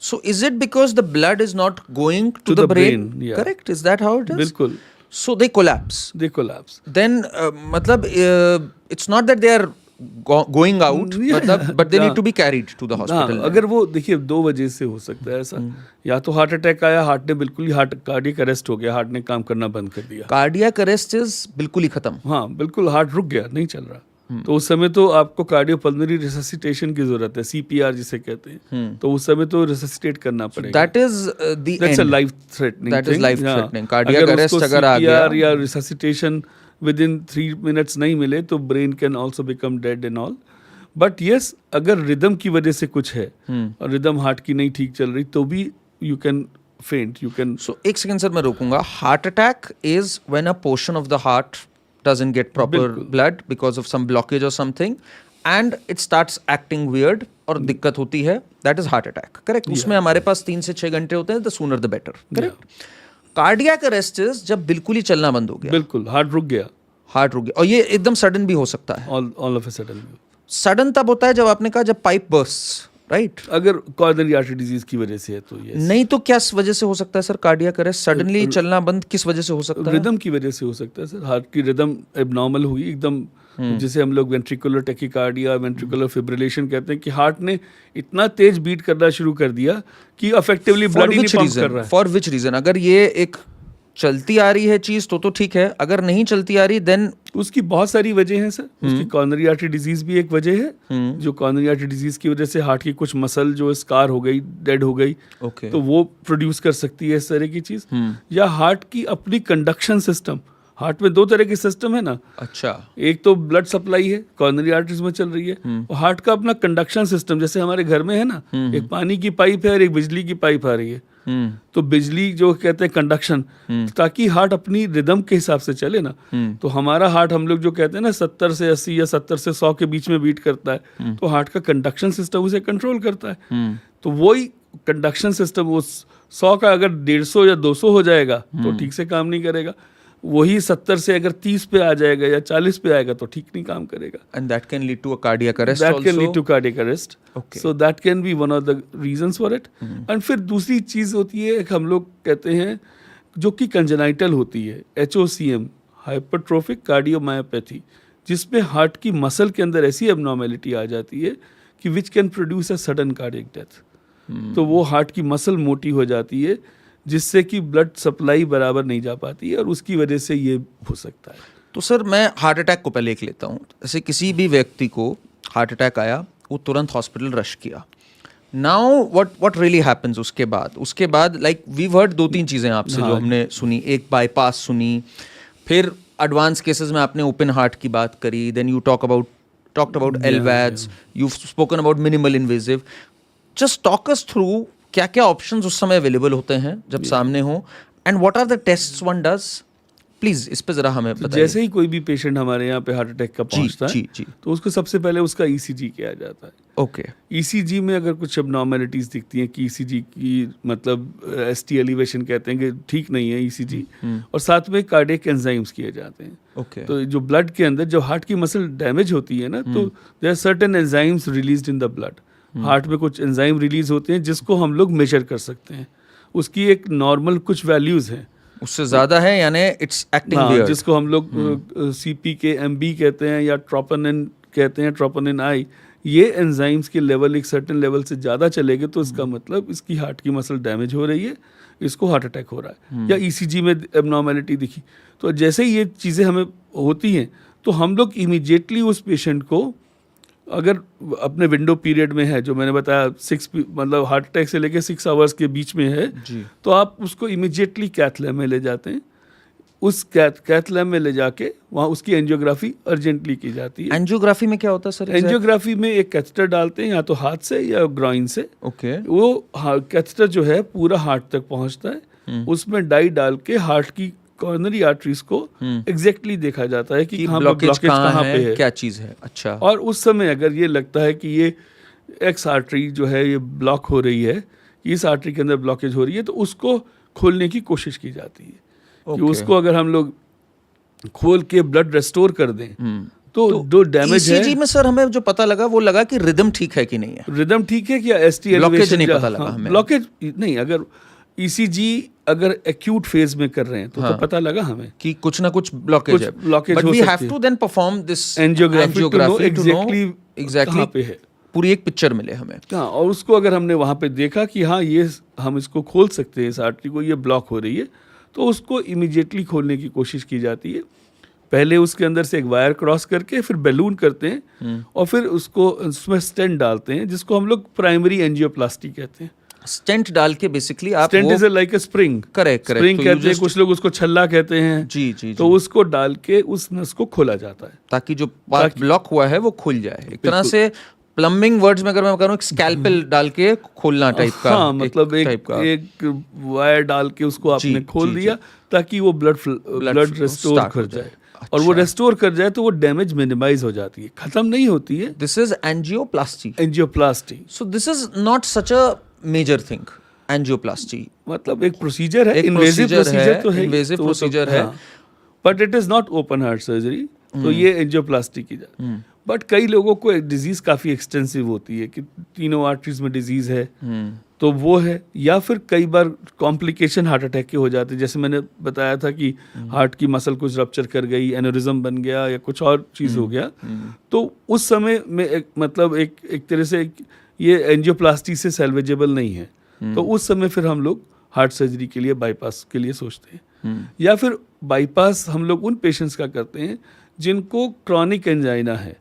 so is it because the blood is not going to the brain? Correct, is that how it is? बिल्कुल। सो दे कोलैप्स देन, मतलब it's not that they are going out, but they need to be carried to the hospital. अगर वो देखिए 2 वजह से हो सकता है ऐसा, या तो हार्ट अटैक आया, हार्ट ने बिल्कुल ही कार्डियक अरेस्ट हो गया, हार्ट ने काम करना बंद कर दिया, कार्डियक अरेस्ट इज बिल्कुल ही खत्म, हाँ बिल्कुल, हार्ट रुक गया, नहीं चल रहा, तो उस समय तो आपको कार्डियोपल्मोनरी रिससिटेशन की जरूरत है, CPR जिसे कहते हैं, तो उस समय तो रिससिटेट करना पड़ेगा। That is the end, life threatening, that is life threatening. Cardiac arrest अगर आ गया या रिससिटेशन within 3 minutes नहीं मिले तो brain can also become dead and all. But yes, अगर रिदम की वजह से कुछ है और रिदम हार्ट की नहीं ठीक चल रही तो भी you can faint, you can. So एक सेकंड सर मैं रोकूंगा। Heart attack is when a portion of the heart doesn't get proper blood because of some blockage or something and it starts acting weird और दिक्कत होती है, that is heart attack, correct? उसमें हमारे पास 3 से 6 घंटे होते हैं, the sooner the better, correct? Cardiac arrest जब बिल्कुल ही चलना बंद हो गया, बिल्कुल हार्ट रुक गया, और ये एकदम सडन भी हो सकता है। All of a sudden. Sudden तब होता है जब आपने कहा जब पाइप बर्स्ट, राइट? अगर कॉर्नरी आर्टरी डिजीज की वजह से है तो yes. नहीं तो क्या वजह से हो सकता है सर कार्डियक अरेस्ट सडनली चलना बंद? किस वजह से हो सकता है? रिदम की वजह से हो सकता है सर, हार्ट की रिदम एबनॉर्मल हुई एकदम, जिसे हम लोग वेंट्रिकुलर टैकीकार्डिया, वेंट्रिकुलर फिब्रिलेशन कहते हैं, कि हार्ट ने इतना तेज बीट करना शुरू कर दिया कि इफेक्टिवली ब्लड ही नहीं पंप कर रहा है। For which region? अगर ये एक चलती आ रही है चीज तो ठीक है, अगर नहीं चलती आ रही देन उसकी बहुत सारी वजह हैं सर। उसकी कॉर्नरी आर्टरी डिजीज भी एक वजह है, जो कॉर्नरी आर्टरी डिजीज की वजह से हार्ट की कुछ मसल जो स्कार हो गई, डेड हो गई, तो वो प्रोड्यूस कर सकती है इस तरह की चीज। या हार्ट की अपनी कंडक्शन सिस्टम, हार्ट में 2 तरह के सिस्टम है ना। अच्छा, एक तो ब्लड सप्लाई है, कॉर्नरी आर्टरीज में चल रही है, और हार्ट का अपना कंडक्शन सिस्टम, जैसे हमारे घर में है ना, एक पानी की पाइप है और एक बिजली की पाइप आ रही है, तो बिजली जो कहते हैं कंडक्शन, ताकि हार्ट अपनी रिदम के हिसाब से चले ना। तो हमारा हार्ट, हम लोग जो कहते हैं ना 70 से 80 या 70 से 100 के बीच में बीट करता है, तो हार्ट का कंडक्शन सिस्टम उसे कंट्रोल करता है। तो वही कंडक्शन सिस्टम, वो 100 का अगर 150 या 200 हो जाएगा तो ठीक से काम नहीं करेगा, वही 70 से अगर 30 पे आ जाएगा या 40 पे आएगा तो ठीक नहीं काम करेगा। And that can lead to a cardiac arrest also? That can lead to cardiac arrest. Okay. So that can be one of the reasons for it. And फिर दूसरी चीज़ होती है, एक हम लोग कहते हैं जो कि कंजेनाइटल होती है, HOCM, हाइपरट्रोफिक कार्डियोमायोपैथी, जिसमें हार्ट की मसल के अंदर ऐसी एबनॉर्मेलिटी आ जाती है कि which can produce a sudden cardiac death. तो वो हार्ट की मसल मोटी हो जाती है, जिससे कि ब्लड सप्लाई बराबर नहीं जा पाती है, और उसकी वजह से ये हो सकता है। तो सर मैं हार्ट अटैक को पहले एक लेता हूँ। जैसे किसी भी व्यक्ति को हार्ट अटैक आया, वो तुरंत हॉस्पिटल रश किया, नाउ व्हाट रियली हैपेंस उसके बाद लाइक वीव हर्ड 2-3 चीज़ें आपसे जो हमने सुनी। एक बाईपास सुनी, फिर एडवांस केसेस में आपने ओपन हार्ट की बात करी, then you talked about LVADs, you spoken about minimal invasive. Just talk us through क्या क्या ऑप्शंस उस समय अवेलेबल होते हैं जब सामने हो, and what are the tests one does please इस पे जरा हमें बताइए। जैसे ही कोई भी पेशेंट हमारे यहाँ पे हार्ट अटैक का पहुँचता है, जी। तो उसको सबसे पहले उसका ईसीजी किया जाता है। ओके। ईसीजी में अगर कुछ एबनॉर्मैलिटीज दिखती हैं कि ईसीजी की मतलब एसटी एलिवेशन कहते हैं कि ठीक नहीं है ईसीजी, और साथ में कार्डियक एंजाइम्स किए जाते हैं। ओके। तो जो ब्लड के अंदर जब हार्ट की मसल डैमेज होती है ना, तो there are certain enzymes released in the blood. Heart में कुछ एंजाइम रिलीज होते हैं जिसको हम लोग मेजर कर सकते हैं। उसकी एक नॉर्मल कुछ वैल्यूज हैं, उससे ज्यादा है यानी इट्स एक्टिंग वियर्ड, जिसको हम लोग सीपीके एमबी कहते हैं या ट्रोपोनिन कहते हैं, ट्रोपोनिन आई। ये एंजाइम्स के लेवल एक सर्टेन लेवल से ज़्यादा चलेंगे तो इसका मतलब इसकी हार्ट की मसल डैमेज हो रही है, इसको हार्ट अटैक हो रहा है। या ईसीजी में एबनॉर्मैलिटी दिखी, तो जैसे ही ये चीज़ें हमें होती हैं तो हम लोग इमीडिएटली उस पेशेंट को, अगर अपने विंडो पीरियड में है जो मैंने बताया मतलब हार्ट अटैक से लेकर 6 आवर्स के बीच में है जी, तो आप उसको इमीडिएटली कैथ लैब में ले जाते हैं। उस कैथ लैब में ले जाके वहाँ उसकी एंजियोग्राफी अर्जेंटली की जाती है। एंजियोग्राफी में क्या होता है सर? एंजियोग्राफी में एक कैथेटर डालते हैं या तो हाथ से या ग्रॉइन से। ओके। वो कैथेटर जो है पूरा हार्ट तक पहुँचता है, उसमें डाई डाल के हार्ट की कॉर्नरी आर्टरीज को एग्जैक्टली देखा जाता है कि ब्लॉकेज कहाँ पे है, क्या चीज है। अच्छा। और उस समय अगर ये लगता है कि ये एक्स आर्टरी जो है ये ब्लॉक हो रही है, इस आर्टरी के अंदर ब्लॉकेज हो रही है, तो उसको खोलने की कोशिश की जाती है। कि उसको अगर हम लोग खोल के ब्लड रेस्टोर कर दें तो जो डैमेज है। ईसीजी में सर हमें जो पता लगा वो लगा कि रिदम ठीक है कि नहीं है। रिदम ठीक है कि एसटी ब्लॉकेज नहीं पता लगा हमें। ब्लॉकेज नहीं, अगर ईसीजी अगर एक्यूट फेज में कर रहे हैं तो पता लगा हमें कि कुछ ना कुछ ब्लॉकेज है, but we have to then perform this angiography to know exactly पे है, पूरी एक पिक्चर मिले हमें। हाँ, और उसको अगर हमने वहाँ पे देखा कि हाँ ये हम इसको खोल सकते हैं, इस आर्टरी को, ये ब्लॉक हो रही है, तो उसको इमीडिएटली खोलने की कोशिश की जाती है। पहले उसके अंदर से एक वायर क्रॉस करके फिर बैलून करते हैं और फिर उसको उसमें स्टेंट डालते हैं, जिसको हम लोग प्राइमरी एंजियोप्लास्टी कहते हैं। स्टेंट डाल के बेसिकली आप stent is like a spring. Correct spring कहते हैं, कुछ लोग उसको छल्ला कहते हैं। जी। तो उसको डाल के उस नस को खोला जाता है ताकि जो पार्ट ब्लॉक हुआ है वो खुल जाए। एक तरह से प्लम्बिंग वर्ड्स में अगर मैं करूँ, स्कैल्पेल डाल के खोलना टाइप का। हाँ, मतलब एक वायर डाल के उसको आपने खोल दिया ताकि वो ब्लड रेस्टोर कर जाए। और वो रेस्टोर कर जाए तो वो डैमेज मिनिमाइज हो जाती है, खत्म नहीं होती है। This is angioplasty. Angioplasty. So this is not such a major thing. Angioplasty मतलब एक प्रोसीजर है, इन्वेजिव प्रोसीजर तो है, इन्वेजिव प्रोसीजर है, but it is not open heart surgery. तो ये एंजियोप्लास्टी की जाती है। बट कई लोगों को डिजीज काफी एक्सटेंसिव होती है कि तीनों आर्टरीज में डिजीज है, तो वो है, या फिर कई बार कॉम्प्लिकेशन हार्ट अटैक के हो जाते हैं। जैसे मैंने बताया था कि हार्ट की मसल कुछ रप्चर कर गई, एनोरिज्म बन गया या कुछ और चीज़ हो गया, तो उस समय में एक तरह से ये एंजियोप्लास्टी से सैल्वेजेबल नहीं है। तो उस समय फिर हम लोग हार्ट सर्जरी के लिए बाईपास के लिए सोचते हैं। या फिर बाईपास हम लोग उन पेशेंट्स का करते हैं जिनको क्रॉनिक एंजाइना है,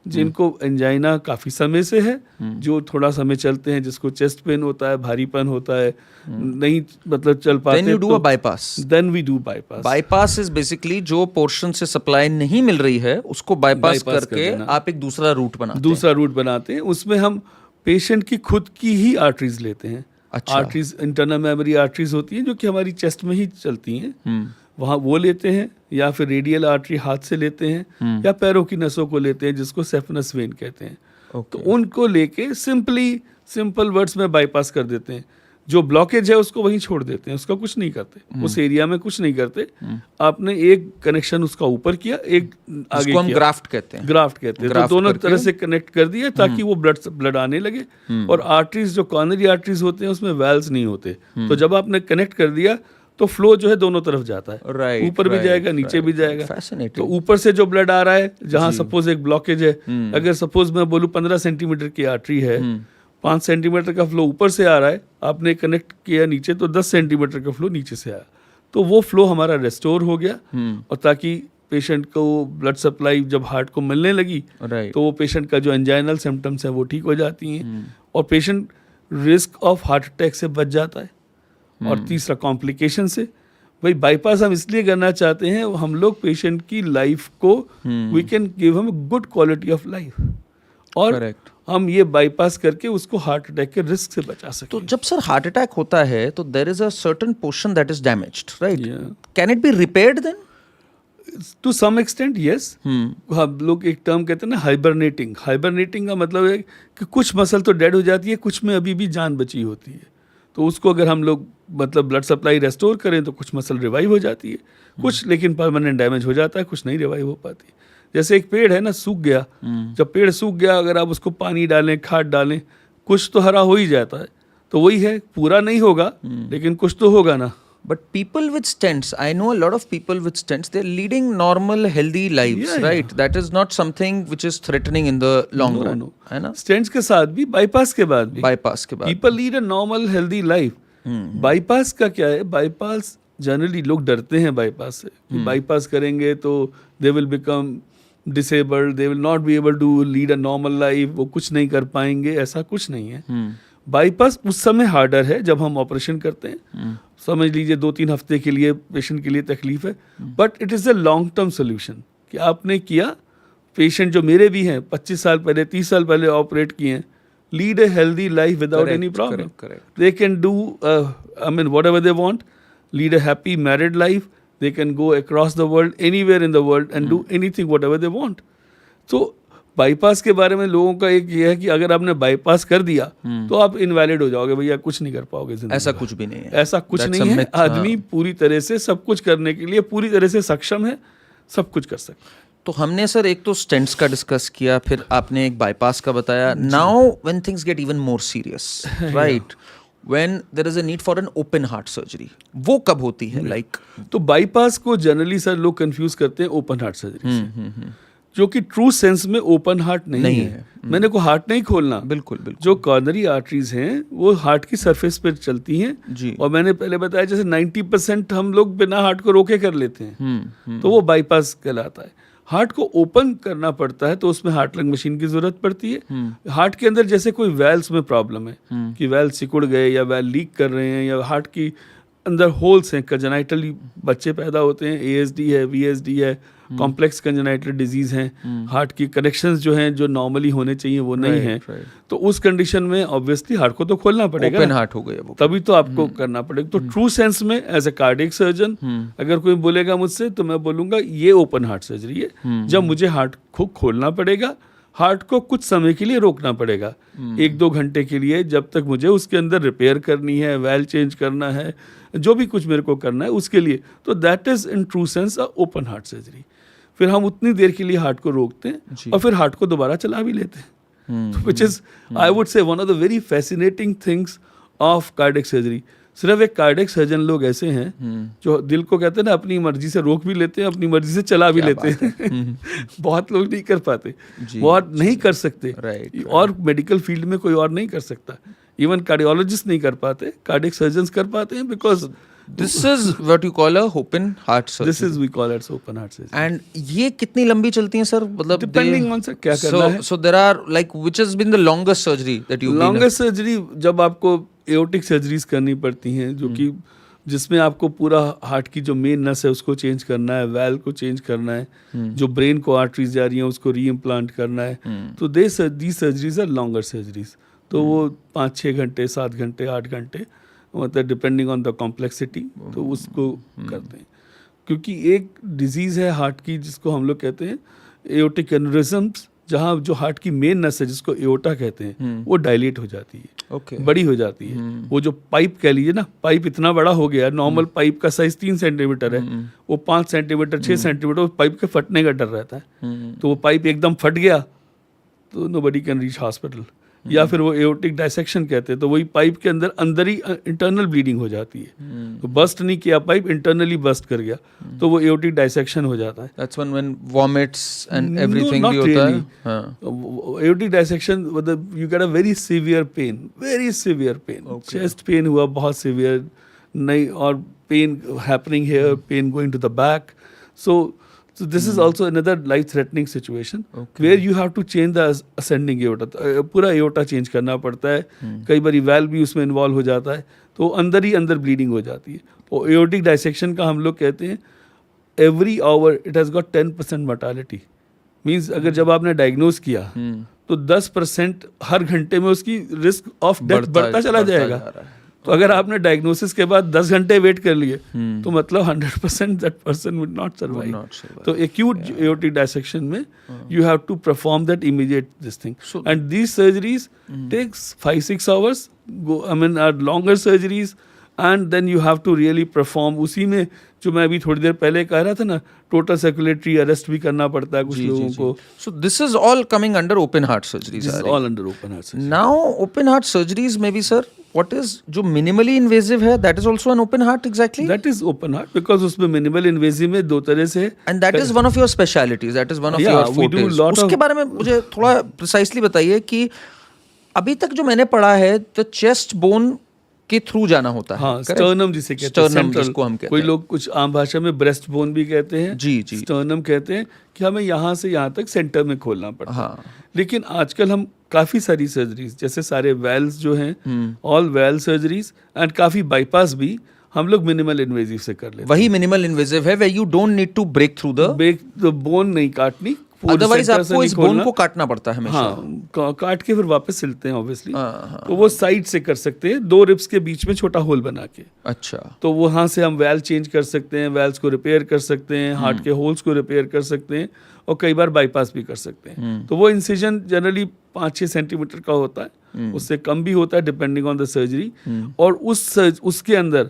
जिनको एंजाइना काफ़ी समय से है, जो थोड़ा समय चलते हैं, जिसको चेस्ट पेन होता है, भारीपन होता है, नहीं मतलब चल पाते, then you do a bypass. Then we do bypass. Bypass is basically जो पोर्शन से सप्लाई नहीं मिल रही है उसको बाईपास करके आप एक दूसरा रूट बनाते हैं। उसमें हम पेशेंट की खुद की ही आर्टरीज लेते हैं। अच्छा। आर्टरीज इंटरनल मेमोरी आर्टरीज होती हैं जो कि हमारी चेस्ट में ही चलती हैं, वहाँ वो लेते हैं, या फिर रेडियल आर्टरी हाथ से लेते हैं, या पैरों की नसों को लेते हैं जिसको सेफनस वेन कहते हैं। तो उनको लेके सिंपल वर्ड्स में बाईपास कर देते हैं। जो ब्लॉकेज है उसको वहीं छोड़ देते हैं, उसका कुछ नहीं करते, उस एरिया में कुछ नहीं करते। आपने एक कनेक्शन उसका ऊपर किया, एक आगे हम किया, ग्राफ्ट कहते हैं। तो दोनों तरह से कनेक्ट कर दिया ताकि वो ब्लड आने लगे। और आर्टरीज जो कॉर्नरी आर्टरीज होते हैं उसमें वेल्व्स नहीं होते, तो जब आपने कनेक्ट कर दिया तो फ्लो जो है दोनों तरफ जाता है, ऊपर भी जाएगा, नीचे भी जाएगा। तो ऊपर से जो ब्लड आ रहा है, जहाँ सपोज एक ब्लॉकेज है, अगर सपोज मैं बोलूँ 15 सेंटीमीटर की आर्टरी है, 5 सेंटीमीटर का फ्लो ऊपर से आ रहा है, आपने कनेक्ट किया नीचे तो 10 सेंटीमीटर का फ्लो नीचे से आया, तो वो फ्लो हमारा रेस्टोर हो गया। और ताकि पेशेंट को ब्लड सप्लाई जब हार्ट को मिलने लगी तो वो पेशेंट का जो एंजाइनल सिम्टम्स है वो ठीक हो जाती हैं, और patient risk of heart attack से बच जाता है। और तीसरा कॉम्प्लिकेशन से, भाई बाईपास हम इसलिए करना चाहते हैं, हम लोग पेशेंट की लाइफ को we can give him good quality of life, और हम ये बाईपास करके उसको हार्ट अटैक के रिस्क से बचा सकें। तो जब सर हार्ट अटैक होता है तो there is a certain portion that is damaged, right? Can it be repaired then? To some extent yes, हम लोग एक टर्म कहते हैं ना हाइबरनेटिंग। हाइबरनेटिंग का मतलब है कि कुछ मसल तो डेड हो जाती है, कुछ में अभी भी जान बची होती है, तो उसको अगर हम लोग मतलब ब्लड सप्लाई रेस्टोर करें तो कुछ मसल रिवाइव हो जाती है, कुछ लेकिन परमानेंट डैमेज हो जाता है, कुछ नहीं रिवाइव हो पाती। जैसे एक पेड़ है ना, सूख गया, जब पेड़ सूख गया अगर आप उसको पानी डालें, खाद डालें, कुछ तो हरा हो ही जाता है। तो वही है, पूरा नहीं होगा लेकिन कुछ तो होगा ना। But people with stents, I know a lot of people with stents, they're leading normal, healthy lives, Yeah, right? That is not something which is threatening in the long No, run, no. है ना? Stents के साथ भी, bypass के बाद भी, bypass के बाद people lead a normal healthy life. Bypass का क्या है, बाईपास जनरली लोग डरते हैं बाईपास से कि बाईपास करेंगे तो they will become disabled, they will not be able to lead a normal life, वो कुछ नहीं कर पाएंगे। ऐसा कुछ नहीं है। बाईपास उस समय हार्डर है जब हम ऑपरेशन करते हैं, समझ लीजिए 2-3 हफ्ते के लिए पेशेंट के लिए तकलीफ है, but it is a long term solution कि आपने किया। पेशेंट जो मेरे भी हैं 25 साल पहले 30 साल पहले ऑपरेट किए हैं, lead a healthy life without any problem. They can do I mean what ever they want, lead A happy married life, they can go across the world, anywhere in the world and do anything what ever they want. तो bypass के बारे में लोगों का एक ये है कि अगर आपने बाईपास कर दिया तो आप इनवैलिड हो जाओगे, भैया कुछ नहीं कर पाओगे जिंदगी में। ऐसा कुछ भी नहीं है, ऐसा कुछ नहीं है। आदमी पूरी तरह से सब कुछ करने के लिए पूरी तरह से सक्षम है, सब कुछ कर सकता है। तो हमने सर एक तो स्टेंट्स का डिस्कस किया, फिर आपने एक बाईपास का बताया। Now when things get even more serious, right, when there is a need for an open heart surgery, वो कब होती है? लाइक तो बाईपास को जनरली सर लोग कंफ्यूज करते हैं ओपन हार्ट सर्जरी से, जो कि ट्रू सेंस में ओपन हार्ट नहीं है। मैंने को हार्ट नहीं खोलना, बिल्कुल बिल्कुल। जो कॉर्नरी आर्टरीज हैं वो हार्ट की सरफेस पर चलती हैं जी। और मैंने पहले बताया जैसे 90% हम लोग बिना हार्ट को रोके कर लेते हैं, तो वो बाईपास कहलाता है। हार्ट को ओपन करना पड़ता है तो उसमें हार्ट लंग मशीन की जरूरत पड़ती है। हार्ट के अंदर जैसे कोई वेल्स में प्रॉब्लम है कि वेल सिकुड़ गए या वेल लीक कर रहे हैं या हार्ट की अंदर होल्स हैं, कंजेनाइटल बच्चे पैदा होते हैं, ASD है, VSD है, कॉम्प्लेक्स कंजेनाइटल डिजीज हैं, हार्ट की कनेक्शंस जो हैं जो नॉर्मली होने चाहिए वो नहीं हैं, तो उस कंडीशन में ऑब्वियसली हार्ट को तो खोलना पड़ेगा, ओपन हार्ट हो गया वो, तभी तो आपको करना पड़ेगा। तो ट्रू सेंस में एज ए कार्डियक सर्जन अगर कोई बोलेगा मुझसे तो मैं बोलूंगा ये ओपन हार्ट सर्जरी है, जब मुझे हार्ट को खोलना पड़ेगा, हार्ट को कुछ समय के लिए रोकना पड़ेगा, 1-2 घंटे के लिए, जब तक मुझे उसके अंदर रिपेयर करनी है, वेल चेंज करना है, जो भी कुछ मेरे को करना है उसके लिए, तो that is in true sense a open heart surgery. फिर हम उतनी देर के लिए हार्ट को रोकते हैं और फिर हार्ट को दोबारा चला भी लेते हैं, विच इज आई वुड से one of the very fascinating things of cardiac surgery. सिर्फ एक कार्डियक सर्जन लोग ऐसे हैं जो दिल को कहते हैं ना अपनी मर्जी से रोक भी लेते हैं, अपनी मर्जी से चला भी लेते हैं। बहुत लोग नहीं कर पाते, बहुत नहीं कर सकते, और मेडिकल फील्ड में कोई और नहीं कर सकता, इवन कार्डियोलॉजिस्ट नहीं कर पाते, कार्डियक सर्जन्स कर पाते हैं, because this is what you call a open heart surgery. This is we call it's open heart surgery. And ये कितनी लंबी चलती हैं सर? मतलब डिपेंडिंग ऑन सर क्या करना है। So there are like which has been the longest surgery that you longest surgery जब आपको एओर्टिक सर्जरीज करनी पड़ती हैं, जो कि जिसमें आपको पूरा हार्ट की जो मेन नस है उसको चेंज करना है, वैल को चेंज करना है, जो ब्रेन को आर्टरीज जा रही हैं उसको री इम्प्लांट करना है, तो दी सर्जरीज आर लॉन्गर सर्जरीज। तो वो 5-6 घंटे, 7 घंटे, 8 घंटे, मतलब डिपेंडिंग ऑन द कॉम्प्लेक्सिटी, तो उसको करते हैं। क्योंकि एक डिजीज़ है हार्ट की जिसको हम लोग कहते हैं एओर्टिक एन्यूरिज्म्स, जहाँ जो हार्ट की मेन नस है जिसको एओर्टा कहते हैं वो डायलेट हो जाती है, बड़ी हो जाती है। वो जो पाइप कह लीजिए ना, पाइप इतना बड़ा हो गया, नॉर्मल पाइप का साइज 3 सेंटीमीटर है, वो 5 सेंटीमीटर 6 सेंटीमीटर, उस पाइप के फटने का डर रहता है। तो वो पाइप एकदम फट गया तो नोबडी कैन रीच हॉस्पिटल। या फिर वो एओर्टिक डायसेक्शन कहते हैं, तो वही पाइप के अंदर ही इंटरनल ब्लीडिंग हो जाती है, तो बस्ट नहीं किया पाइप, इंटरनली बस्ट कर गया, तो वो एओर्टिक डायसेक्शन हो जाता है। That's when vomits and everything भी होता है। हाँ। एओर्टिक डायसेक्शन मतलब you get a very severe pain, chest pain हुआ बहुत severe नहीं, और pain happening here, pain going to the back, so this is also another life-threatening situation where you have to change the ascending aorta, पूरा aorta change करना पड़ता है, कई बार valve भी उसमें इन्वॉल्व हो जाता है, तो अंदर ही अंदर ब्लीडिंग हो जाती है। और aortic dissection का हम लोग कहते हैं every hour it has got 10% mortality, means अगर जब आपने डायग्नोज किया तो 10% हर घंटे में उसकी रिस्क ऑफ डेथ बढ़ता चला जाएगा। तो अगर आपने डायग्नोसिस के बाद 10 घंटे वेट कर लिए तो मतलब 100% that person would not survive. तो एक्यूट एओर्टिक डायसेक्शन में you have to perform that immediate this thing, and these surgeries takes 5-6 hours, or longer surgeries, and then you have to really perform. उसी में जो मैं अभी थोड़ी देर पहले कह रहा था ना, टोटल सर्कुलेटरी अरेस्ट भी करना पड़ता है कुछ लोगों को. So this is all coming under open heart surgeries. This is all under open heart surgery. Now open heart surgeries maybe sir, what is जो minimally invasive है, that is also an open heart exactly? That is open heart because उसमें minimal invasive में दो तरह से है. And that is one of your specialities, that is one of your we do fortes. lot उसके of- बारे में मुझे थोड़ा precisely बताइए कि अभी तक जो मैंने पढ़ा है तो चेस्ट बोन के थ्रू जाना होता है. हाँ, स्टर्नम जिसे कहते हैं, Sternum central. जिसको हम कहते कोई हैं. लोग कुछ आम भाषा में ब्रेस्ट बोन भी कहते हैं, जी, जी. स्टर्नम कहते हैं कि हमें यहाँ से यहाँ तक सेंटर में खोलना पड़ता है. हाँ. लेकिन आजकल हम काफी सारी सर्जरीज जैसे सारे वेल्स जो हैं, ऑल वेल सर्जरीज एंड काफी बाईपास भी हम लोग मिनिमल इन्वेजिव से कर लेते हैं. वही मिनिमल इन्वेजिव है where you don't need to break through the, break the bone नहीं काटनी, otherwise आपको इस बोन को काटना पड़ता है हमेशा. हाँ, काट के फिर वापस सिलते हैं ऑब्वियसली. हाँ. तो वो साइड से कर सकते हैं, 2 रिब्स के बीच में छोटा होल बना के. अच्छा. तो वहाँ से हम वेल चेंज कर सकते हैं, वेल्स को रिपेयर कर सकते हैं, हार्ट के होल्स को रिपेयर कर सकते हैं, और कई बार बाईपास भी कर सकते हैं. तो वो इंसिजन जनरली 5-6 सेंटीमीटर का होता है, उससे कम भी होता है डिपेंडिंग ऑन द सर्जरी. और उसके अंदर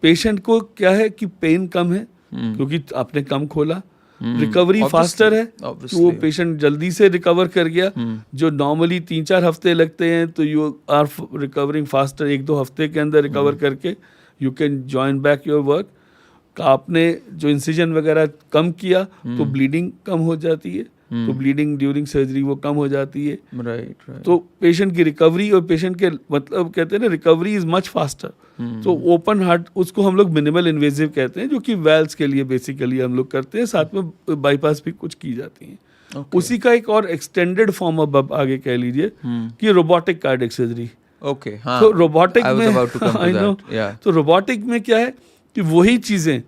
पेशेंट को क्या है कि पेन कम है क्योंकि आपने कम खोला, रिकवरी फास्टर है कि वो पेशेंट जल्दी से रिकवर कर गया. जो नॉर्मली 3-4 हफ्ते लगते हैं तो यू आर रिकवरिंग फास्टर. 1-2 हफ्ते के अंदर रिकवर करके you can join back your work. आपने जो इंसिजन वगैरह कम किया तो ब्लीडिंग कम हो जाती है, तो ब्लीडिंग ड्यूरिंग सर्जरी वो कम हो जाती है. राइट. तो पेशेंट की रिकवरी और पेशेंट के मतलब कहते हैं ना, रिकवरी इज मच फास्टर. तो ओपन हार्ट उसको हम लोग मिनिमल इन्वेजिव कहते हैं, जो कि वेल्स के लिए बेसिकली हम लोग करते हैं, साथ में बाईपास भी कुछ की जाती हैं. उसी का एक और एक्सटेंडेड फॉर्म अब आगे कह लीजिए कि रोबोटिक कार्डियक सर्जरी. ओके. हाँ. तो रोबोटिक I was में about to come to I know. that. Yeah. तो रोबोटिक में क्या है कि वही चीजें,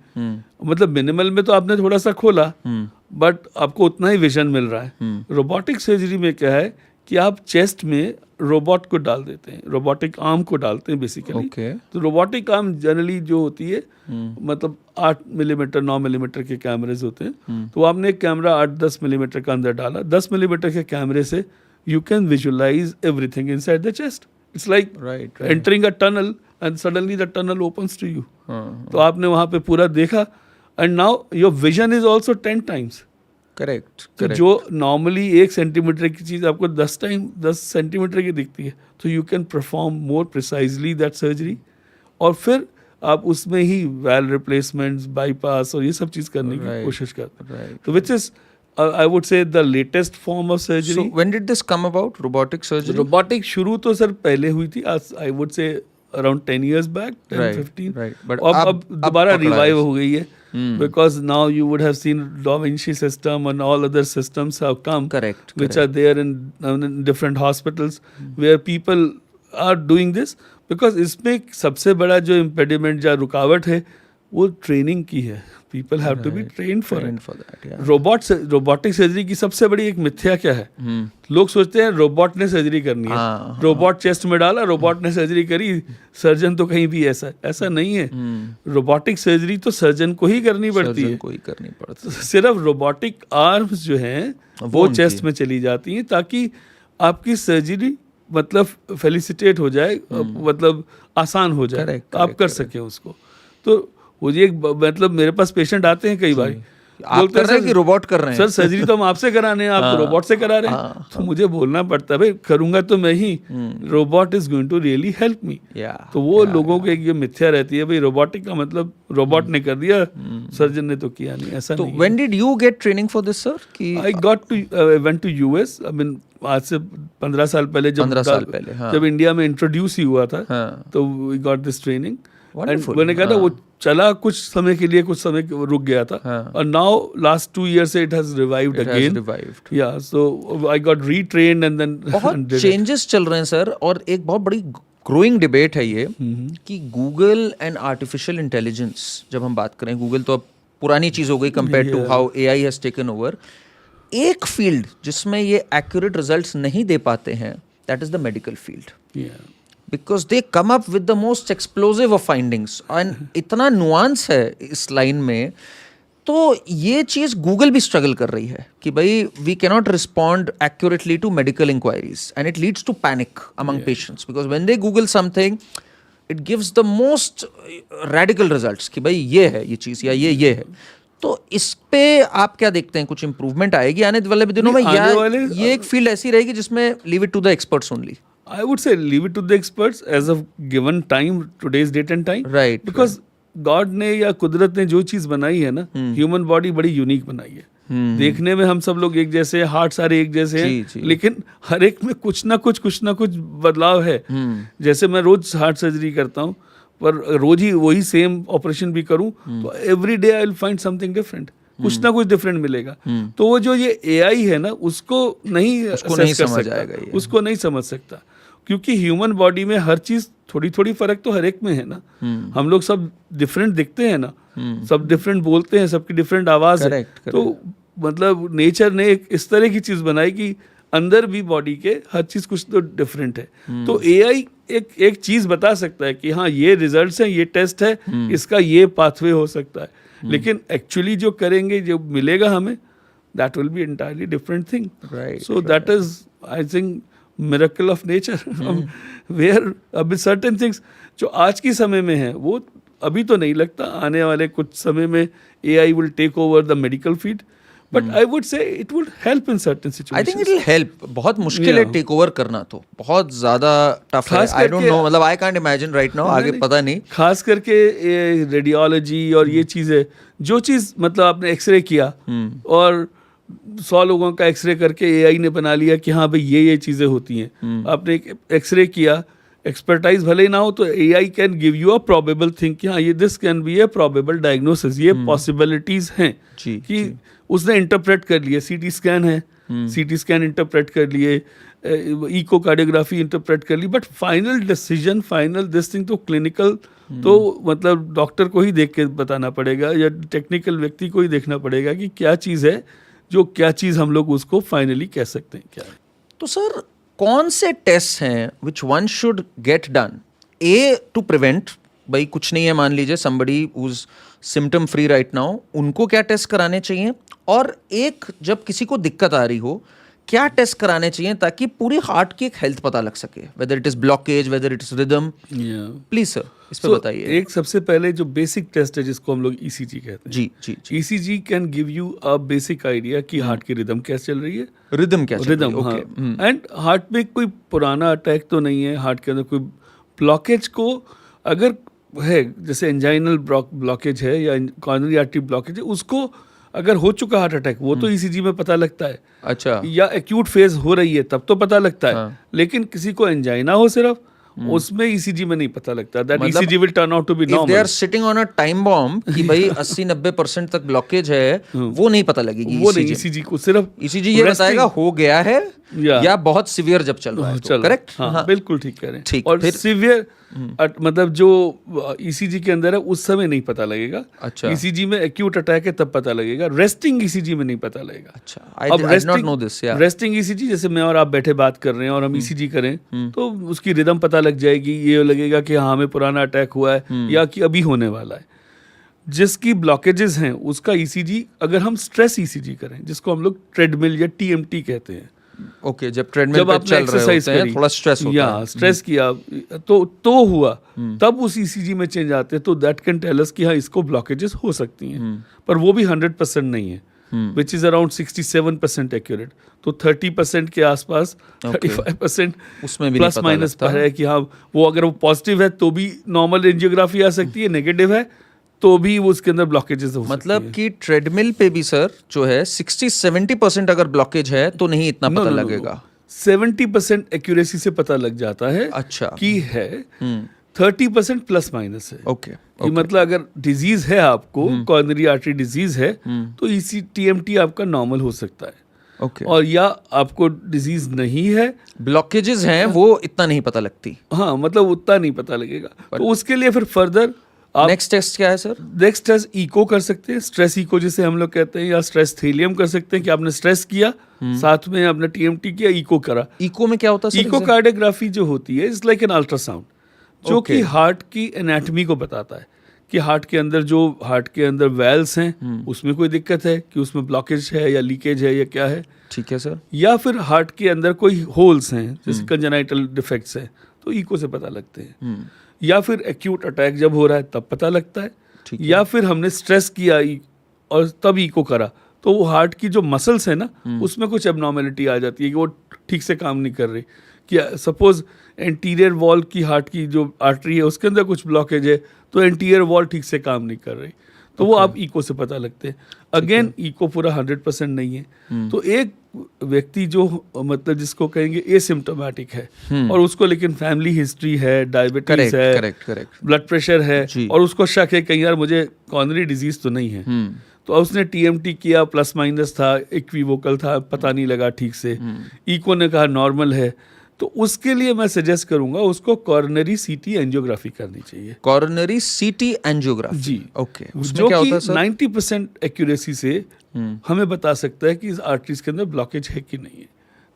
मतलब मिनिमल में तो आपने थोड़ा सा खोला बट आपको उतना ही विजन मिल रहा है. रोबोटिक सर्जरी में क्या है कि आप चेस्ट में रोबोट को डाल देते हैं, रोबोटिक आर्म को डालते हैं बेसिकली. Okay. तो रोबोटिक आर्म जनरली जो होती है मतलब 8 मिलीमीटर 9 मिलीमीटर के कैमरेज होते हैं. तो आपने एक कैमरा 8-10 मिलीमीटर का अंदर डाला, 10 मिलीमीटर के कैमरे से you can visualize everything inside the chest. It's like Right. Entering a tunnel and suddenly the tunnel opens to you. तो आपने वहां पे पूरा देखा and now your vision is also 10 times. Correct. तो जो नॉर्मली 1 सेंटीमीटर की चीज आपको 10 सेंटीमीटर की दिखती है, तो you can perform more precisely that surgery. और फिर आप उसमें ही वेल रिप्लेसमेंट्स, बाईपास और ये सब चीज करने की कोशिश करते हैं. तो which is I would say the latest form of surgery. So when did this come about, robotic surgery? Robotic शुरू तो सर पहले हुई थी, I would say around 10 years back, 10-15. Right. But अब दोबारा revive हो गई है. Because now you would have seen Da Vinci system and all other systems have come. Correct. Which are there in different hospitals where people are doing this. Because इसमें सबसे बड़ा जो impediment या रुकावट है वो ट्रेनिंग की है. People have to be trained for it. Robotic surgery की सबसे बड़ी एक मिथ्या क्या है, लोग सोचते हैं रोबोट ने सर्जरी करनी है. रोबोट चेस्ट में डाला, रोबोट ने सर्जरी करी, सर्जन तो कहीं भी ऐसा नहीं है. रोबोटिक सर्जरी तो सर्जन को ही करनी पड़ती है. सिर्फ रोबोटिक आर्म्स जो हैं वो चेस्ट में चली जाती हैं ताकि आपकी सर्जरी मतलब फेलिसिटेट हो जाए, मतलब आसान हो जाए, आप कर सकें उसको. तो वो ये मतलब मेरे पास पेशेंट आते हैं कई बार, आप कर रहे हैं कि रोबोट कर रहे हैं? सर सर्जरी तो हम आपसे कराने हैं, आप तो रोबोट से करा रहे हैं. तो मुझे बोलना पड़ता है भाई करूंगा तो मैं ही, robot is going to really help me. तो वो लोगों को एक ये मिथ्या रहती है भाई रोबोटिक का मतलब रोबोट ने कर दिया, सर्जन ने तो किया नहीं, ऐसा नहीं. When did you get training for this sir? I went to US. I mean आज से 15 साल पहले जब इंडिया में इंट्रोड्यूस ही हुआ था, तो वी गॉट दिस ट्रेनिंग. मैंने कहा था वो चला कुछ समय के लिए, कुछ समय रुक गया था, और नाउ लास्ट 2 years से इट हैज रिवाइव्ड अगेन. या सो आई गॉट रीट्रेन्ड एंड देन बहुत चेंजेस चल रहे हैं सर. और एक बहुत बड़ी ग्रोइंग डिबेट है ये कि गूगल एंड आर्टिफिशियल इंटेलिजेंस, जब हम बात करें, गूगल तो अब पुरानी चीज हो गई compare to how AI has taken over. एक फील्ड जिसमें ये एक्यूरेट रिजल्ट्स नहीं दे पाते हैं, that is the medical field. because they come up with the most explosive of findings and इतना nuance है इस लाइन में. तो ये चीज़ गूगल भी स्ट्रगल कर रही है कि भाई we cannot respond accurately to medical inquiries and it leads to panic among patients because when they Google something it gives the most radical results कि भाई ये है ये चीज़ या ये है. तो इस पे आप क्या देखते हैं, कुछ इंप्रूवमेंट आएगी आने वाले दिनों में, या ये एक फील्ड ऐसी रहेगी जिसमें leave it to the experts only? I would say leave it to the experts as of given time, today's date and time. Right. Because God ने या कुदरत ने जो चीज बनाई है ना, ह्यूमन बॉडी बड़ी यूनिक बनाई है. देखने में हम सब लोग एक जैसे हैं, हार्ट सारे एक जैसे हैं, लेकिन हर एक में कुछ ना कुछ बदलाव है. जैसे मैं रोज हार्ट सर्जरी करता हूँ, पर रोज ही वही सेम ऑपरेशन भी करूँ तो every day I will find something different. कुछ ना कुछ डिफरेंट मिलेगा. तो वो जो ये AI है ना, उसको नहीं समझ आएगा, उसको नहीं समझ सकता, क्योंकि ह्यूमन बॉडी में हर चीज थोड़ी फर्क तो हर एक में है ना. हम लोग सब डिफरेंट दिखते हैं ना, सब डिफरेंट बोलते हैं, सबकी डिफरेंट आवाज है. तो मतलब नेचर ने एक इस तरह की चीज बनाई कि अंदर भी बॉडी के हर चीज कुछ तो डिफरेंट है. तो AI एक चीज बता सकता है कि हाँ ये रिजल्ट्स हैं, ये टेस्ट है, इसका ये पाथवे हो सकता है, लेकिन एक्चुअली जो करेंगे, जो मिलेगा हमें, that will be entirely different thing. So that is I think miracle of nature, where अभी सर्टेन थिंग्स जो आज के समय में है वो अभी तो नहीं लगता, आने वाले कुछ समय में AI will take over the medical field, but I would say it would help in certain situations. I think it will help. बहुत मुश्किल है टेक ओवर करना, तो बहुत ज्यादा टफ है. आई डोंट नो, मतलब I can't imagine right now, आगे पता नहीं. खास करके रेडियोलॉजी और ये चीज़, जो चीज़ मतलब आपने एक्सरे किया और 100 लोगों का एक्सरे करके AI ने बना लिया कि हाँ भाई ये चीज़ें होती हैं. आपने एक एक्सरे किया, एक्सपर्टाइज भले ही ना हो, तो AI can give you a probable thing कि हाँ ये this can be a probable diagnosis, ये पॉसिबिलिटीज हैं कि उसने इंटरप्रेट कर लिए. CT स्कैन है, CT स्कैन इंटरप्रेट कर लिए, इकोकार्डियोग्राफी इंटरप्रेट कर ली, but final decision, final this thing तो क्लिनिकल तो मतलब डॉक्टर को ही देख के बताना पड़ेगा, या टेक्निकल व्यक्ति को ही देखना पड़ेगा कि क्या चीज़ है, जो क्या चीज़ हम लोग उसको फाइनली कह सकते हैं क्या है. तो सर कौन से टेस्ट हैं which one should get done to prevent, भाई कुछ नहीं है, मान लीजिए somebody who's symptom free right now, उनको क्या टेस्ट कराने चाहिए, और एक जब किसी को दिक्कत आ रही हो क्या टेस्ट कराने चाहिए ताकि पूरी हार्ट की एक हेल्थ पता लग सके, whether it is blockage, whether it is rhythm. Please sir इस पे बताइए. एक सबसे पहले जो बेसिक टेस्ट है जिसको हम लोग ECG कहते हैं. जी. ECG can give you a basic idea कि हार्ट की रिदम कैसे चल रही है. रिदम क्या चल रही है, हाँ. एंड हार्ट में कोई पुराना अटैक तो नहीं है, हार्ट के अंदर कोई ब्लॉकेज को अगर है, जैसे एंजाइनल ब्लॉकेज है या कॉर्नरी आर्टरी ब्लॉकेज है, उसको अगर हो चुका हार्ट अटैक, वो तो ECG में पता लगता है. अच्छा. या एक्यूट फेज हो रही है तब तो पता लगता है. लेकिन किसी को एंजाइना हो सिर्फ, उसमें ECG में नहीं पता लगता. That ECG will turn out to be normal. If they are sitting on a time bomb कि भाई 80-90% तक ब्लॉकेज है, वो नहीं पता लगेगी. वो नहीं, ECG को सिर्फ ECG ये बताएगा हो गया है या बहुत सीवियर जब चल रहा है. करेक्ट. हाँ, बिल्कुल ठीक कह रहे हैं. और फिर सीवियर मतलब जो ECG के अंदर है उस समय नहीं पता लगेगा. अच्छा. ECG में एक्यूट अटैक है तब पता लगेगा. रेस्टिंग ECG में नहीं पता लगेगा. अच्छा. I did not know this. Resting ECG, जैसे मैं और आप बैठे बात कर रहे हैं और हम ECG करें तो उसकी रिदम पता लग जाएगी. ये लगेगा कि हाँ हमें पुराना अटैक हुआ है या कि अभी होने वाला है. जिसकी ब्लॉकेजेस हैं उसका ECG, अगर हम स्ट्रेस ECG करें, जिसको हम लोग ट्रेडमिल या TMT कहते हैं. ओके. जब ट्रेडमिल पे चल रहे होते हैं, थोड़ा स्ट्रेस होता है, स्ट्रेस किया तो हुआ, तब उस ECG में चेंज आते हैं. तो दैट कैन टेल अस कि हाँ इसको ब्लॉकेजेस हो सकती हैं. पर वो भी 100% नहीं है, विच इज अराउंड 67% एक्यूरेट. तो 30% के आसपास, 35% उसमें भी प्लस माइनस पर है कि हाँ वो अगर वो पॉजिटिव है तो भी नॉर्मल एंजियोग्राफी आ सकती है, नेगेटिव है तो भी वो उसके अंदर ब्लॉकेजेस हो सकती है. मतलब कि ट्रेडमिल पे भी सर जो है 60-70% अगर ब्लॉकेज है तो नहीं इतना पता लगेगा. 70% एक्यूरेसी से पता लग जाता है. अच्छा. कि है 30% प्लस माइनस है. ओके. मतलब अगर डिजीज है आपको, कॉर्नरी आर्टरी डिजीज है, तो TMT आपका नॉर्मल हो सकता है. ओके. और या आपको डिजीज नहीं है, ब्लॉकेजेस हैं, वो इतना नहीं पता लगती. हाँ मतलब उतना नहीं पता लगेगा. तो उसके लिए फिर फर्दर नेक्स्ट टेस्ट क्या है सर? नेक्स्ट टेस्ट इको कर सकते हैं, स्ट्रेस इको जिसे हम लोग कहते हैं, या स्ट्रेस थेलियम कर सकते हैं कि आपने स्ट्रेस किया, साथ में आपने टीएमटी किया, इको करा। इको में क्या होता है? इको कार्डियोग्राफी जो होती है इज लाइक एन अल्ट्रासाउंड, जो कि हार्ट की एनाटॉमी को बताता है कि हार्ट के अंदर वेल्स हैं, उसमें कोई दिक्कत है कि उसमें ब्लॉकेज है या लीकेज है या क्या है। ठीक है सर। या फिर हार्ट के अंदर कोई होल्स हैं जैसे कंजेनाइटल डिफेक्ट्स हैं, तो इको से पता लगते हैं। या फिर एक्यूट अटैक जब हो रहा है तब पता लगता है। या फिर हमने स्ट्रेस किया और तब इको करा, तो वो हार्ट की जो मसल्स है ना, उसमें कुछ एबनॉर्मेलिटी आ जाती है कि वो ठीक से काम नहीं कर रही। कि सपोज एंटीरियर वॉल की हार्ट की जो आर्टरी है उसके अंदर कुछ ब्लॉकेज है, तो एंटीरियर वॉल ठीक से काम नहीं कर रही, तो वो आप इको से पता लगते हैं। अगेन इको पूरा 100% नहीं है। तो एक व्यक्ति जो मतलब जिसको कहेंगे एसिम्प्टोमेटिक है और उसको लेकिन फैमिली हिस्ट्री है, डायबिटीज है, ब्लड प्रेशर है, और उसको शक है कहीं यार मुझे कॉर्नरी डिजीज तो नहीं है, तो उसने टीएमटी किया, प्लस माइनस था, इक्विवोकल था, पता नहीं लगा ठीक से, इको ने कहा नॉर्मल है, तो उसके लिए मैं सजेस्ट करूंगा उसको कॉर्नरी सीटी एंजियोग्राफी करनी चाहिए। कॉर्नरी सीटी एंजियोग्राफी जी, ओके। जो कि 90% एक्यूरेसी से हमें बता सकता है कि इस आर्टरीज के अंदर ब्लॉकेज है कि नहीं है।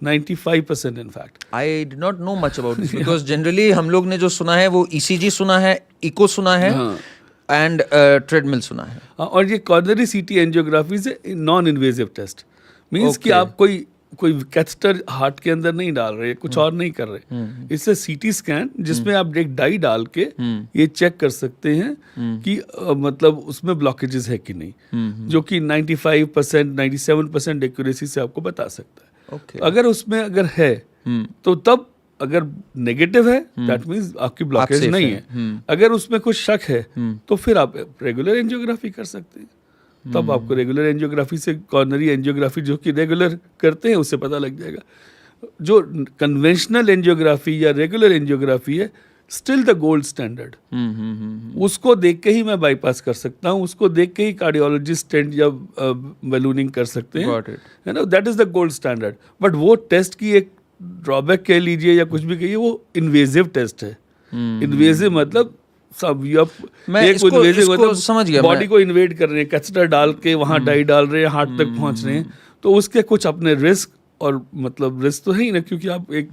95% in fact. I did not know much about this because generally हम लोग ने जो सुना है वो ECG सुना है, इको सुना है, एंड ट्रेडमिल सुना है। और ये कॉर्नरी सीटी एंजियोग्राफी से नॉन इन्वेजिव टेस्ट मीन्स कि आप कोई कैथेटर हार्ट के अंदर नहीं डाल रहे, कुछ और नहीं कर रहे। इससे सीटी स्कैन जिसमें आप एक डाई डाल के ये चेक कर सकते हैं कि मतलब उसमें ब्लॉकेजेस है कि नहीं, जो कि 95% 97% एक्यूरेसी से आपको बता सकता है। अगर उसमें अगर है तो तब अगर नेगेटिव है दैट मीन्स आपकी ब्लॉकेज नहीं है। अगर उसमें कुछ शक है तो फिर आप रेगुलर एंजियोग्राफी कर सकते हैं। तब आपको रेगुलर एंजियोग्राफी से कॉर्नरी एंजियोग्राफी जो कि रेगुलर करते हैं उससे पता लग जाएगा। जो कन्वेंशनल एंजियोग्राफी या रेगुलर एंजियोग्राफी है स्टिल द गोल्ड स्टैंडर्ड। उसको देख के ही मैं बाईपास कर सकता हूँ, उसको देख के ही कार्डियोलॉजिस्ट स्टेंट या बलूनिंग कर सकते हैं, है ना, that is the gold standard. But वो टेस्ट की एक ड्रॉबैक कह लीजिए या कुछ भी कहिए, वो इन्वेजिव टेस्ट है। इन्वेजिव मतलब सब इसको समझ गया, बॉडी को इन्वेड कर रहे हैं, कैथेटर डाल के वहां डाई डाल रहे हैं, हार्ट तक पहुंच रहे हैं, तो उसके कुछ अपने रिस्क और मतलब रिस्क तो है ही ना, क्योंकि आप एक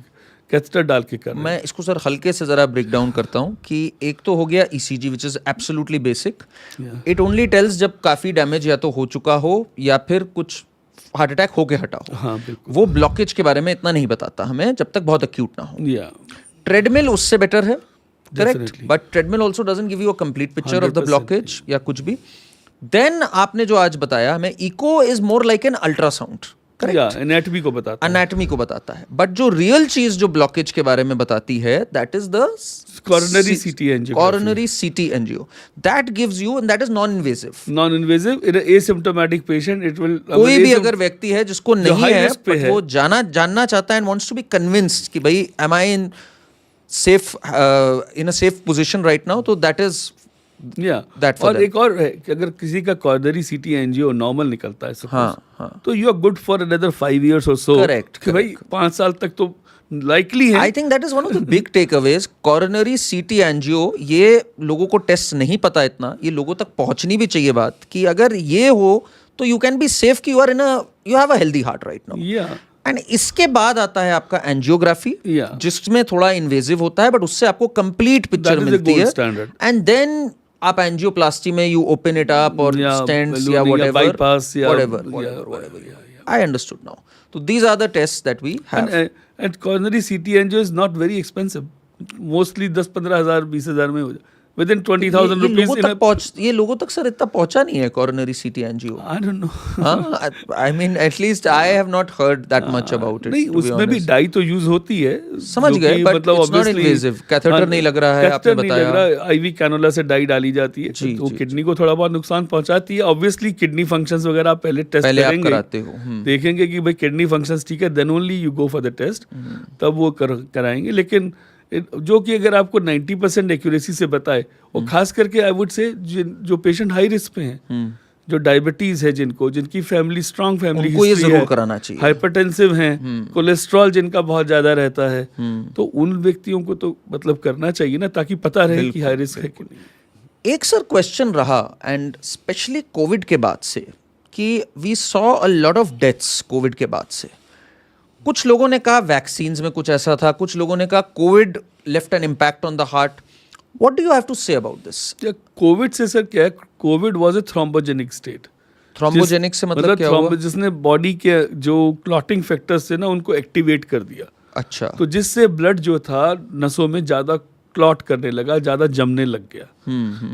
कैथेटर डाल के कर रहे हैं। मैं इसको सर हल्के से जरा ब्रेक डाउन करता हूं कि एक तो हो गया ECG which is absolutely basic. It only tells जब काफी डैमेज या तो हो चुका हो या फिर कुछ हार्ट अटैक होके हटा हो। हाँ, बिल्कुल। वो ब्लॉकेज के बारे में इतना नहीं बताता हमें जब तक बहुत एक्यूट ना हो। ट्रेडमिल उससे बेटर है, correct, but treadmill also doesn't give you a complete picture of the blockage या कुछ भी। देन आपने जो आज बताया हमें, echo is more like an ultrasound, correct, anatomy को बताता है, एनाटॉमी को बताता है। बट जो रियल चीज जो ब्लॉकेज के बारे में बताती है that is the coronary CT angio, coronary CT angio that gives you, and that is non invasive in an asymptomatic patient it will कोई भी अगर व्यक्ति है जिसको नहीं है पर वो जानना चाहता है and wants to be convinced कि भाई am I in a safe position right now, तो that is that for और एक और है कि अगर किसी का coronary CT angio नॉर्मल निकलता है तो you are good for another 5 years or so, correct, भाई 5 साल तक तो लाइकली है। I think that is one of the big takeaways. Coronary CT angio, ये लोगों को टेस्ट नहीं पता इतना, ये लोगों तक पहुंचनी भी चाहिए बात कि अगर ये हो तो यू कैन बी सेफ कि you have a healthy heart right now. And इसके बाद आता है आपका एंजियोग्राफी, जिसमें थोड़ा इन्वेजिव होता है बट उससे आपको कंप्लीट पिक्चर मिलती है। एंड देन आप एंजियोप्लास्टी में यू ओपन इट अप और स्टेंट्स या whatever. I understood now. So these are the tests that we have. And coronary CT angio is not very expensive. Mostly 10-15 हज़ार 20 हज़ार में हो जाए। Within 20,000 rupees. ये लोगों तक सर इतना पहुंचा नहीं है coronary CT angio. I don't know. I mean at least I have not heard that much about it. नहीं, उसमें भी डाई तो यूज होती है। समझ गए, but it's not invasive. Catheter नहीं लग रहा है, आपने बताया। IV कैनुला से डाई डाली जाती है, तो किडनी को थोड़ा बहुत नुकसान पहुंचाती है। ऑब्वियसली किडनी फंक्शंस वगैरह आप पहले टेस्ट करेंगे, देखेंगे कि भाई किडनी फंक्शंस ठीक है, then only you go for the test, तब वो कराएंगे। लेकिन जो कि अगर आपको 90% एक्यूरेसी से बताए, और खास करके आई वुड से जो पेशेंट हाई रिस्क पे हैं, जो डायबिटीज है जिनकी फैमिली स्ट्रांग फैमिली हिस्ट्री है, कराना चाहिए, हाइपरटेंसिव हैं, कोलेस्ट्रॉल जिनका बहुत ज्यादा रहता है, तो उन व्यक्तियों को तो मतलब करना चाहिए ना, ताकि पता रहे कि हाई रिस्क है कि नहीं। एक सर क्वेश्चन रहा, एंड स्पेशली कोविड के बाद से, कि we saw a lot of deaths Covid के बाद से. कुछ लोगों ने कहा वैक्सीन्स में कुछ ऐसा था, कुछ लोगों ने कहा Covid left an impact on the heart. What do you have to say about this? Covid से सर क्या है, Covid was a thrombogenic state. Thrombogenic से मतलब क्या हुआ? जिसने बॉडी के जो क्लॉटिंग फैक्टर्स थे ना उनको एक्टिवेट कर दिया. अच्छा. तो जिससे ब्लड जो था नसों में ज़्यादा क्लॉट करने लगा, ज़्यादा जमने लग गया.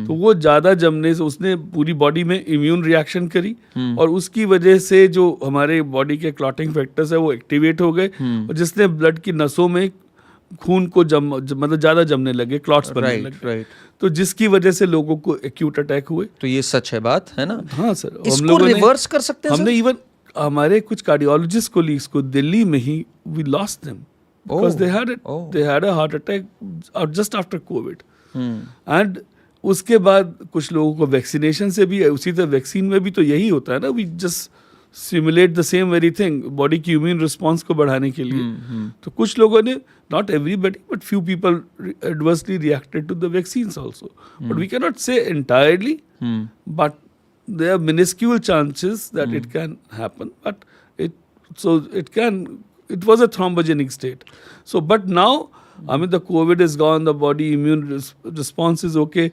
तो वो ज़्यादा जमने से उसने पूरी बॉडी में इम्यून रिएक्शन करी, और उसकी वजह से जो हमारे बॉडी के क्लॉटिंग फैक्टर्स है वो एक्टिवेट हो गए, और जिसने ब्लड की नसों में खून को मतलब ज़्यादा जमने लगे, क्लॉट्स बनने लगे. तो जिसकी वजह से लोगों को एक्यूट अटैक हुए. तो ये सच है बात, है ना? हाँ सर. इसको रिवर्स कर सकते हैं हमने इवन हमारे कुछ कार्डियोलॉजिस्ट कोलीग्स को दिल्ली में ही we lost them because they had a heart attack just after COVID. And उसके बाद कुछ लोगों को वैक्सीनेशन से भी, उसी तरह वैक्सीन में भी तो यही होता है ना, we just simulate the same very thing body की इम्यून रिस्पॉन्स को बढ़ाने के लिए. तो कुछ लोगों ने, not everybody but few people adversely reacted to the vaccines also. But we can not say entirely, but there are miniscule chances that it can happen, but it can. It was a thrombogenic state. So, but now, I mean, the COVID is gone, the body immune response is okay.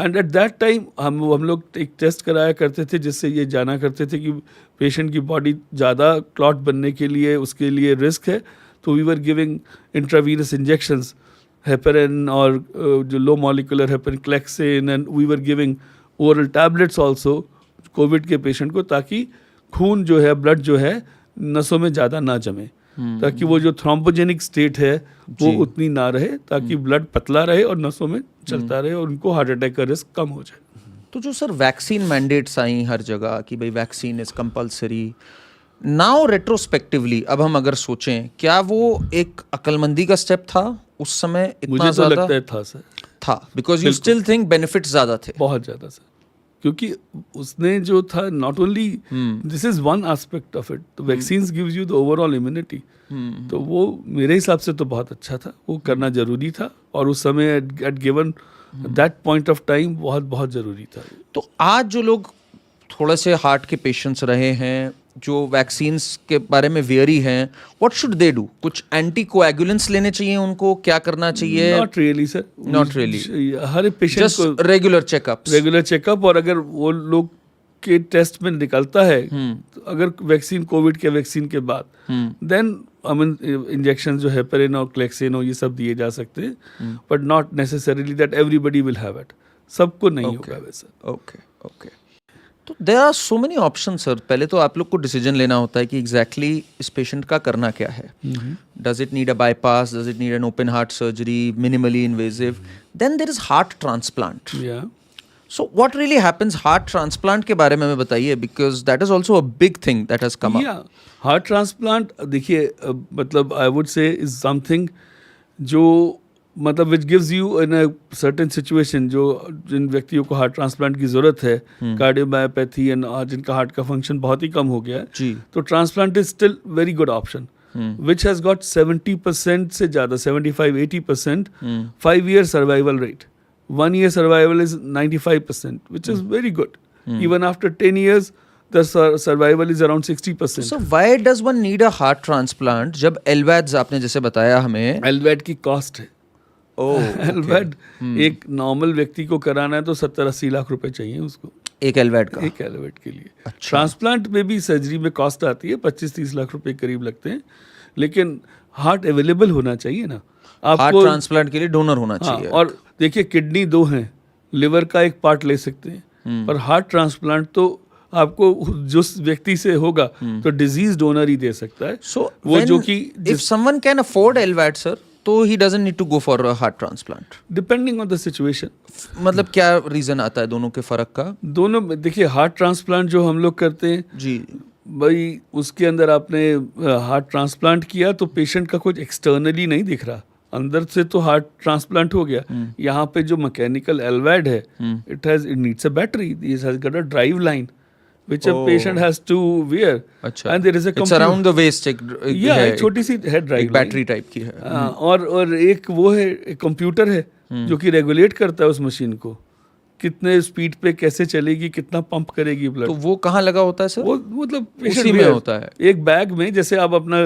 And at that time, हम लोग एक test कराया करते थे जिससे ये जाना करते थे कि पेशेंट की बॉडी ज़्यादा क्लॉट बनने के लिए, उसके लिए रिस्क है. तो we were giving intravenous injections, heparin और जो low molecular heparin, Clexane, and we were giving oral tablets also covid के पेशेंट को, ताकि खून जो है, ब्लड जो है, नसों में ज़्यादा ना जमे, ताकि वो जो थ्रोम्बोजेनिक स्टेट है वो उतनी ना रहे, ताकि ब्लड पतला रहे और नसों में चलता रहे और उनको हार्ट अटैक का रिस्क कम हो जाए. तो जो सर वैक्सीन मैंडेट्स आई हर जगह कि भाई vaccine is compulsory, now retrospectively अब हम अगर सोचें, क्या वो एक अक्लमंदी का स्टेप था उस समय? इतना मुझे तो लगता है था सर, था, because you still think benefits ज़्यादा थे? बहुत ज़्यादा सर, क्योंकि उसने जो था, not only this is one aspect of it, तो vaccines gives you the overall immunity. तो वो मेरे हिसाब से तो बहुत अच्छा था, वो करना जरूरी था, और उस समय at given that point of time बहुत बहुत ज़रूरी था. तो आज जो लोग थोड़े से हार्ट के पेशेंट्स रहे हैं, जो वैक्सीन्स के बारे में वेरी हैं, व्हाट शुड दे डू? कुछ एंटी कोएगुलेंट्स लेने चाहिए उनको? क्या करना चाहिए? Not really sir, not really. Her patient को रेगुलर चेकअप, और अगर वो लोग के टेस्ट में निकलता है, तो अगर वैक्सीन, कोविड के वैक्सीन के बाद, देन आई मीन इंजेक्शन जो हेपेरिन और क्लेक्सिन हो, ये सब दिए जा सकते हैं, but not necessarily that everybody will have it. सबको नहीं होगा वैसा. ओके. तो there are so many option sir. पहले तो आप लोग को डिसीजन लेना होता है कि एग्जैक्टली इस पेशेंट का करना क्या है. Does it need a bypass? Does it need an open heart surgery, minimally invasive? Then there is heart transplant. So what really happens? Heart transplant के बारे में हमें बताइए, because that is also a big thing that has come up. Heart transplant, देखिए, मतलब I would say is something जो, मतलब which gives you in a certain situation, जो जिन व्यक्तियों को हार्ट ट्रांसप्लांट की ज़रूरत है, कार्डियोमायोपैथी, एंड जिनका हार्ट का फंक्शन बहुत ही कम हो गया है जी, तो transplant is still very good option, which has got 70% से ज़्यादा, 75-80% 5 year survival rate. 1 year survival is 95%, which is very good. Even after 10 years, the survival is around 60%. So why does one need a heart transplant? जब LVADs आपने जैसे बताया हमें, LVAD की cost है. LVAD एक नॉर्मल व्यक्ति को कराना है तो 70-80 लाख रुपए चाहिए उसको, एक LVAD का, एक LVAD के लिए. अच्छा. ट्रांसप्लांट में भी सर्जरी में कॉस्ट आती है, 25-30 लाख रुपए करीब लगते हैं, लेकिन हार्ट अवेलेबल होना चाहिए ना आपको. हार्ट ट्रांसप्लांट के लिए डोनर होना चाहिए. और देखिए, किडनी 2 हैं, लिवर का एक पार्ट ले सकते हैं, पर हार्ट ट्रांसप्लांट तो आपको जो व्यक्ति से होगा तो डिजीज डोनर ही दे सकता है. सो वो जो कि if someone can afford LVAD sir, तो he doesn't need to go for a heart transplant, depending on the situation. मतलब क्या रीजन आता है दोनों के फर्क का? दोनों में देखिए, हार्ट ट्रांसप्लांट जो हम लोग करते हैं जी भाई, उसके अंदर आपने हार्ट ट्रांसप्लांट किया तो पेशेंट का कुछ एक्सटर्नली नहीं दिख रहा, अंदर से तो हार्ट ट्रांसप्लांट हो गया. यहाँ पे जो मैकेनिकल LVAD है, it needs a battery, it has got a drive line which a patient has to wear. अच्छा. And there is a computer. It's around the waist. एक छोटी सी है ड्राइव, बैटरी टाइप की है. और एक वो है, एक कंप्यूटर है जो कि रेगुलेट करता है उस मशीन को. कितने स्पीड पे कैसे चलेगी, कितना पंप करेगी ब्लड। तो वो कहाँ लगा होता है सर? वो मतलब उसी में होता है, एक बैग में, जैसे आप अपना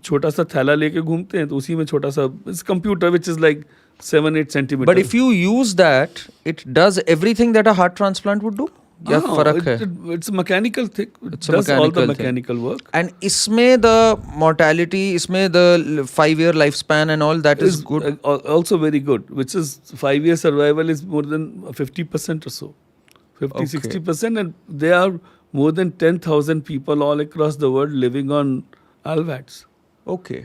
छोटा सा थैला लेके घूमते हैं, तो उसी में छोटा सा computer which is like 7-8 centimetre. But if you use that it does everything that a heart transplant would do, या फर्क है? It's mechanical thing, It's a mechanical mechanical work. And इसमें the mortality, इसमें the 5-year lifespan and all that is good. Also very good, which is 5-year survival is more than 50% or so, 50-60%, and there are more than 10,000 people all across the world living on LVADs. Okay.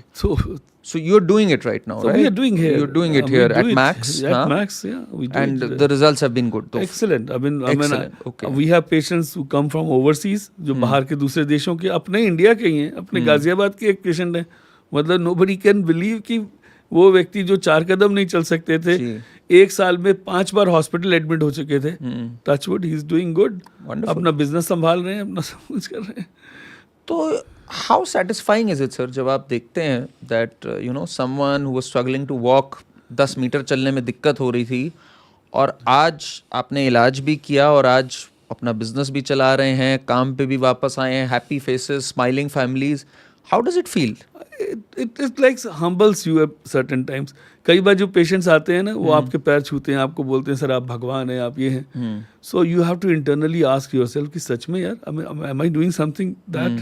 So you're doing it right now, right? we are doing here. You're doing it here at Max. At Max, yeah. We do And it. the results have been good. Excellent. Excellent. Okay. We have patients who come from overseas, जो बाहर के दूसरे देशों के, अपने India के ही हैं, अपने गाजियाबाद के एक पेशेंट है। मतलब nobody can believe कि वो व्यक्ति जो 4 कदम नहीं चल सकते थे, 1 साल में 5 बार हॉस्पिटल एडमिट हो चुके थे। Touchwood, he is doing good, अपना बिजनेस संभाल रहे हैं, अपना सब कुछ कर रहे हैं। तो how satisfying is it sir, जब आप देखते हैं that you know someone who was struggling to walk, 10 meter चलने में दिक्कत हो रही थी, और आज आपने इलाज भी किया और आज अपना बिजनेस भी चला रहे हैं, काम पे भी वापस आए हैं, happy faces, smiling families, how does it feel? It like humbles you at certain times. कई बार जो पेशेंट्स आते हैं ना, वो आपके पैर छूते हैं, आपको बोलते हैं सर आप भगवान हैं, आप ये हैं। So you have to internally ask yourself कि सच में यार am I doing something that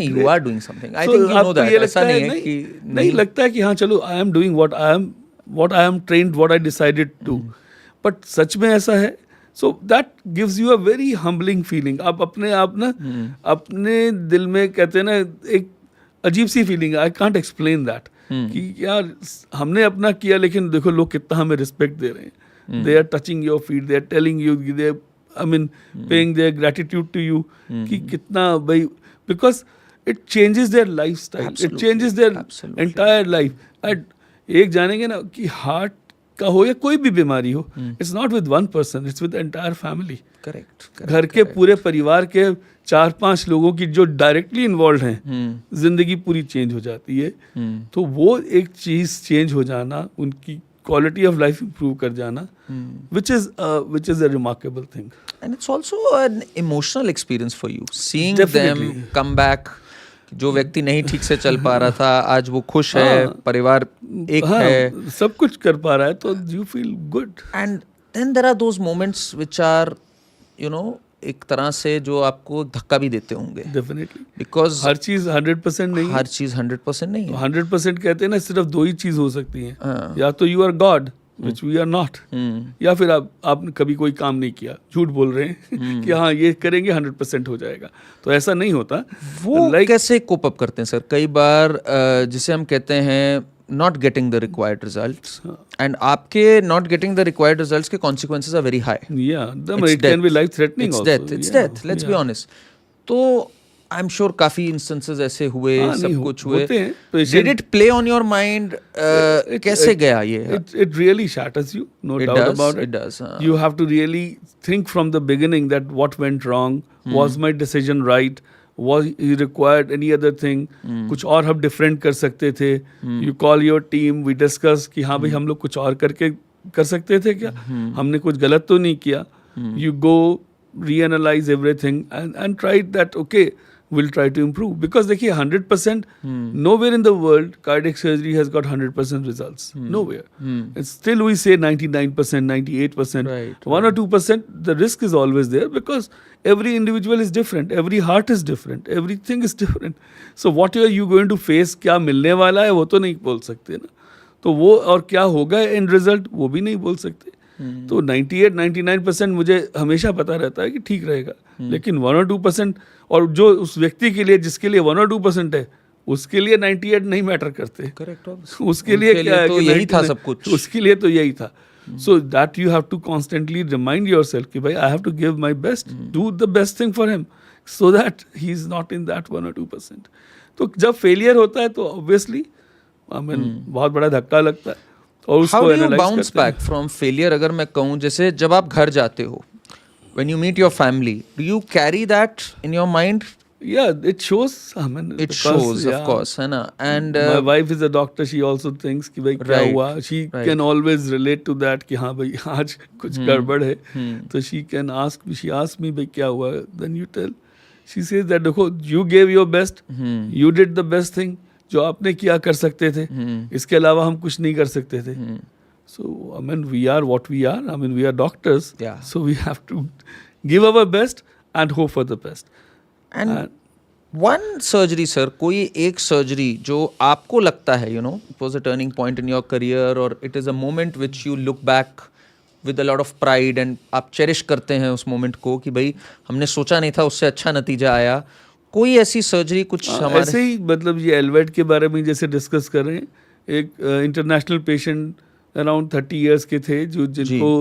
you are doing something. I think you know that. ऐसा नहीं है कि नहीं लगता है कि हाँ चलो I am doing what I am trained, what I decided to. But सच में ऐसा है। So that gives you a very humbling feeling. आप अपने आप ना अपने दिल में कहते हैं ना, एक अजीब सी feeling, I can't explain that, कि यार हमने अपना किया, लेकिन देखो लोग कितना हमें रिस्पेक्ट दे रहे हैं। They are touching your feet, they are telling you, they I mean paying their gratitude to you, कि कितना भाई, because it changes their life style, it changes their entire life. एक जानेंगे ना कि हार्ट का हो या कोई भी बीमारी हो, it's not with one person, it's with entire family. Correct. घर के पूरे परिवार के 4-5 लोगों की जो डायरेक्टली इन्वॉल्व हैं, जिंदगी पूरी चेंज हो जाती है। तो वो एक चीज चेंज हो जाना, उनकी क्वालिटी ऑफ लाइफ इंप्रूव कर जाना, which is a remarkable thing. And it's also an emotional experience for you, seeing them come back. जो व्यक्ति नहीं ठीक से चल पा रहा था, आज वो खुश है, परिवार एक है, सब कुछ कर पा रहा है, तो you feel good. And then there are those moments which are, you know, एक तरह से जो आपको धक्का भी देते होंगे। Definitely. Because हर चीज 100% नहीं है। हर चीज 100% नहीं है। 100% कहते हैं ना, सिर्फ 2 ही चीज हो सकती हैं, या तो you are God, which we are not, या फिर आपने कभी कोई काम नहीं किया, झूठ बोल रहे हैं कि हाँ ये करेंगे 100% हो जाएगा, तो ऐसा नहीं होता। वो कैसे कोप अप करते हैं सर? कई बार जिसे हम कहते हैं not getting the required results, and आपके not getting the required results के consequences are very high. Yeah, it can be life threatening also. It's death. Let's be honest. तो I'm sure काफी instances ऐसे हुए, सब कुछ हुए। Did it play on your mind? कैसे गया ये? It really shatters you, no doubt about it. It does. You have to really think from the beginning that what went wrong, was my decision right, was he required any other thing, कुछ और हम different कर सकते थे। You call your team, we discuss कि हाँ भाई हम लोग कुछ और करके कर सकते थे क्या, हमने कुछ गलत तो नहीं किया। You go reanalyze everything and try that, okay, we'll try to improve, because देखिए 100% nowhere in the world cardiac surgery has got 100% results, nowhere. It's still we say 99%, 98%, Right. 1 or 2%, the risk is always there, because every individual is different, every heart is different, everything is different. So what are you going to face, क्या मिलने वाला है वो तो नहीं बोल सकते ना, तो वो और क्या होगा एंड रिजल्ट वो भी नहीं बोल सकते। तो 98-99% मुझे हमेशा पता रहता है कि ठीक रहेगा, लेकिन 1 or 2%, और जो उस व्यक्ति के लिए जिसके लिए 1 or 2% है, उसके लिए 98 नहीं मैटर करते। करेक्ट। उसके लिए क्या है तो यही था सब कुछ, उसके लिए तो यही था। So that you have to constantly remind yourself कि भाई I have to give my best, do the best thing for him, so that he is not in that 1 or 2%। तो जब फेलियर होता है तो ऑब्वियसली आई मीन बहुत बड़ा धक्का लगता है, और उसको how do you bounce back from failure? अगर मैं कहूँ, जैसे जब आप घर जाते हो, when you meet your family, do you carry that in your mind Yeah, it shows. I mean, It because, shows, of yeah, course, है ना. And my wife is a doctor. She also thinks कि भाई क्या Right, हुआ. She right. can always relate to that कि हाँ भाई आज कुछ गड़बड़ है. तो she can ask me. She asks me भाई क्या हुआ. Then you tell. She says that देखो, you gave your best. You did the best thing. जो आपने किया कर सकते थे. इसके अलावा हम कुछ नहीं कर सकते थे. So I mean, we are what we are. I mean, we are doctors. Yeah. So we have to give our best and hope for the best. And one surgery, sir, कोई एक surgery जो आपको लगता है, you know, it was a turning point in your career or it is a moment which you look back with a lot of pride and आप cherish करते हैं उस moment को कि भाई हमने सोचा नहीं था उससे अच्छा नतीजा आया. कोई ऐसी सर्जरी कुछ हमारे ऐसे ही मतलब ये एलवेट के बारे में जैसे डिस्कस कर रहे हैं. एक इंटरनेशनल पेशेंट अराउंड 30 इयर्स के थे जो जिनको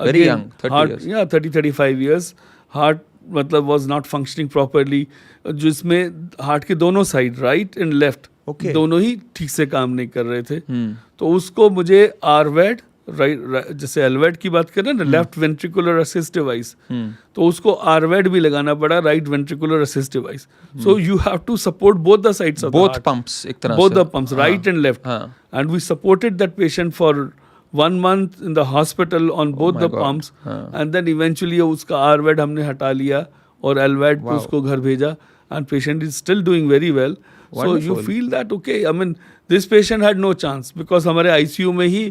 Very young, 30 हार्ट years. या 30-35 इयर्स हार्ट मतलब वाज नॉट फंक्शनिंग प्रॉपरली, जिसमें हार्ट के दोनों side right and left Okay. दोनों ही ठीक से काम नहीं कर रहे थे. तो उसको मुझे आरवेड राइट जैसे एलवेड की बात करें ना, लेफ्ट वेंट्रिकुलर असिस्ट डिवाइस, तो उसको आरवेड भी लगाना पड़ा, right ventricular assist device. So you have to support both the sides of both pumps एक तरह both से. the pumps, right and left. हाँ. And we supported that patient for 1 month in the hospital on both my the God. pumps. हाँ. And then eventually उसका आरवेड हमने हटा लिया और एलवेड पे Wow. उसको घर भेजा. And patient is still doing very well. So you Wonderful. feel that okay, I mean this patient had no chance because हमारे ICU में ही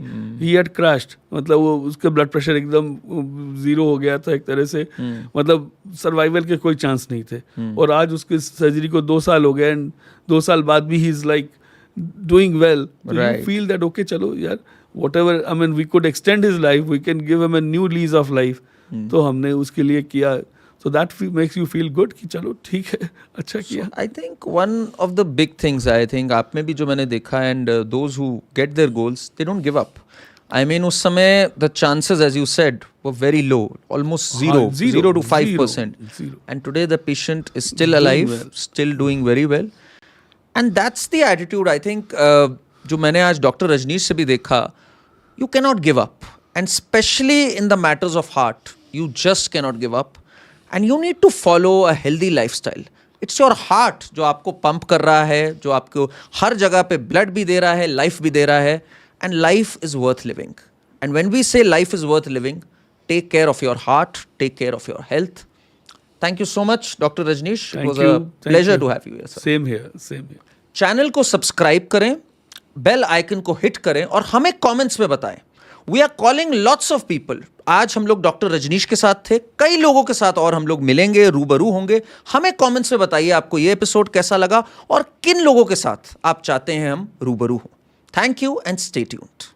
he had crashed. मतलब वो उसके ब्लड प्रेशर एकदम 0 हो गया था एक तरह से. मतलब सर्वाइवल के कोई चांस नहीं थे. और आज उसकी सर्जरी को 2 साल हो गए एंड 2 साल बाद भी he is like doing well. So Right. you feel that okay, चलो यार whatever, I mean we could extend his life, we can give him a new lease of life. तो हमने उसके लिए किया. So that makes you feel good कि चलो ठीक है, अच्छा किया. I think one of the big things I think आप में भी जो मैंने देखा and those who get their goals they don't give up. I mean उस समय the chances as you said were very low, almost zero, हाँ, 0 to 5%. zero. And today the patient is still Doing alive, well. still doing very well. And that's the attitude I think जो मैंने आज doctor Rajneesh से भी देखा. You cannot give up, and especially in the matters of heart, you just cannot give up. And you need to follow a healthy lifestyle. It's your heart जो आपको pump कर रहा है, जो आपको हर जगह पे ब्लड भी दे रहा है, लाइफ भी दे रहा है. And life is worth living. And when we say life is worth living, take care of your heart, take care of your health. Thank you so much, Dr. Rajneesh. It was a pleasure to have you here, sir. Same here, same here. Channel को subscribe करें, bell icon को hit करें और हमें comments में बताएं. We are calling lots of people. आज हम लोग डॉक्टर रजनीश के साथ थे, कई लोगों के साथ और हम लोग मिलेंगे, रूबरू होंगे. हमें कमेंट्स में बताइए आपको ये एपिसोड कैसा लगा और किन लोगों के साथ आप चाहते हैं हम रूबरू हों. Thank you and stay tuned.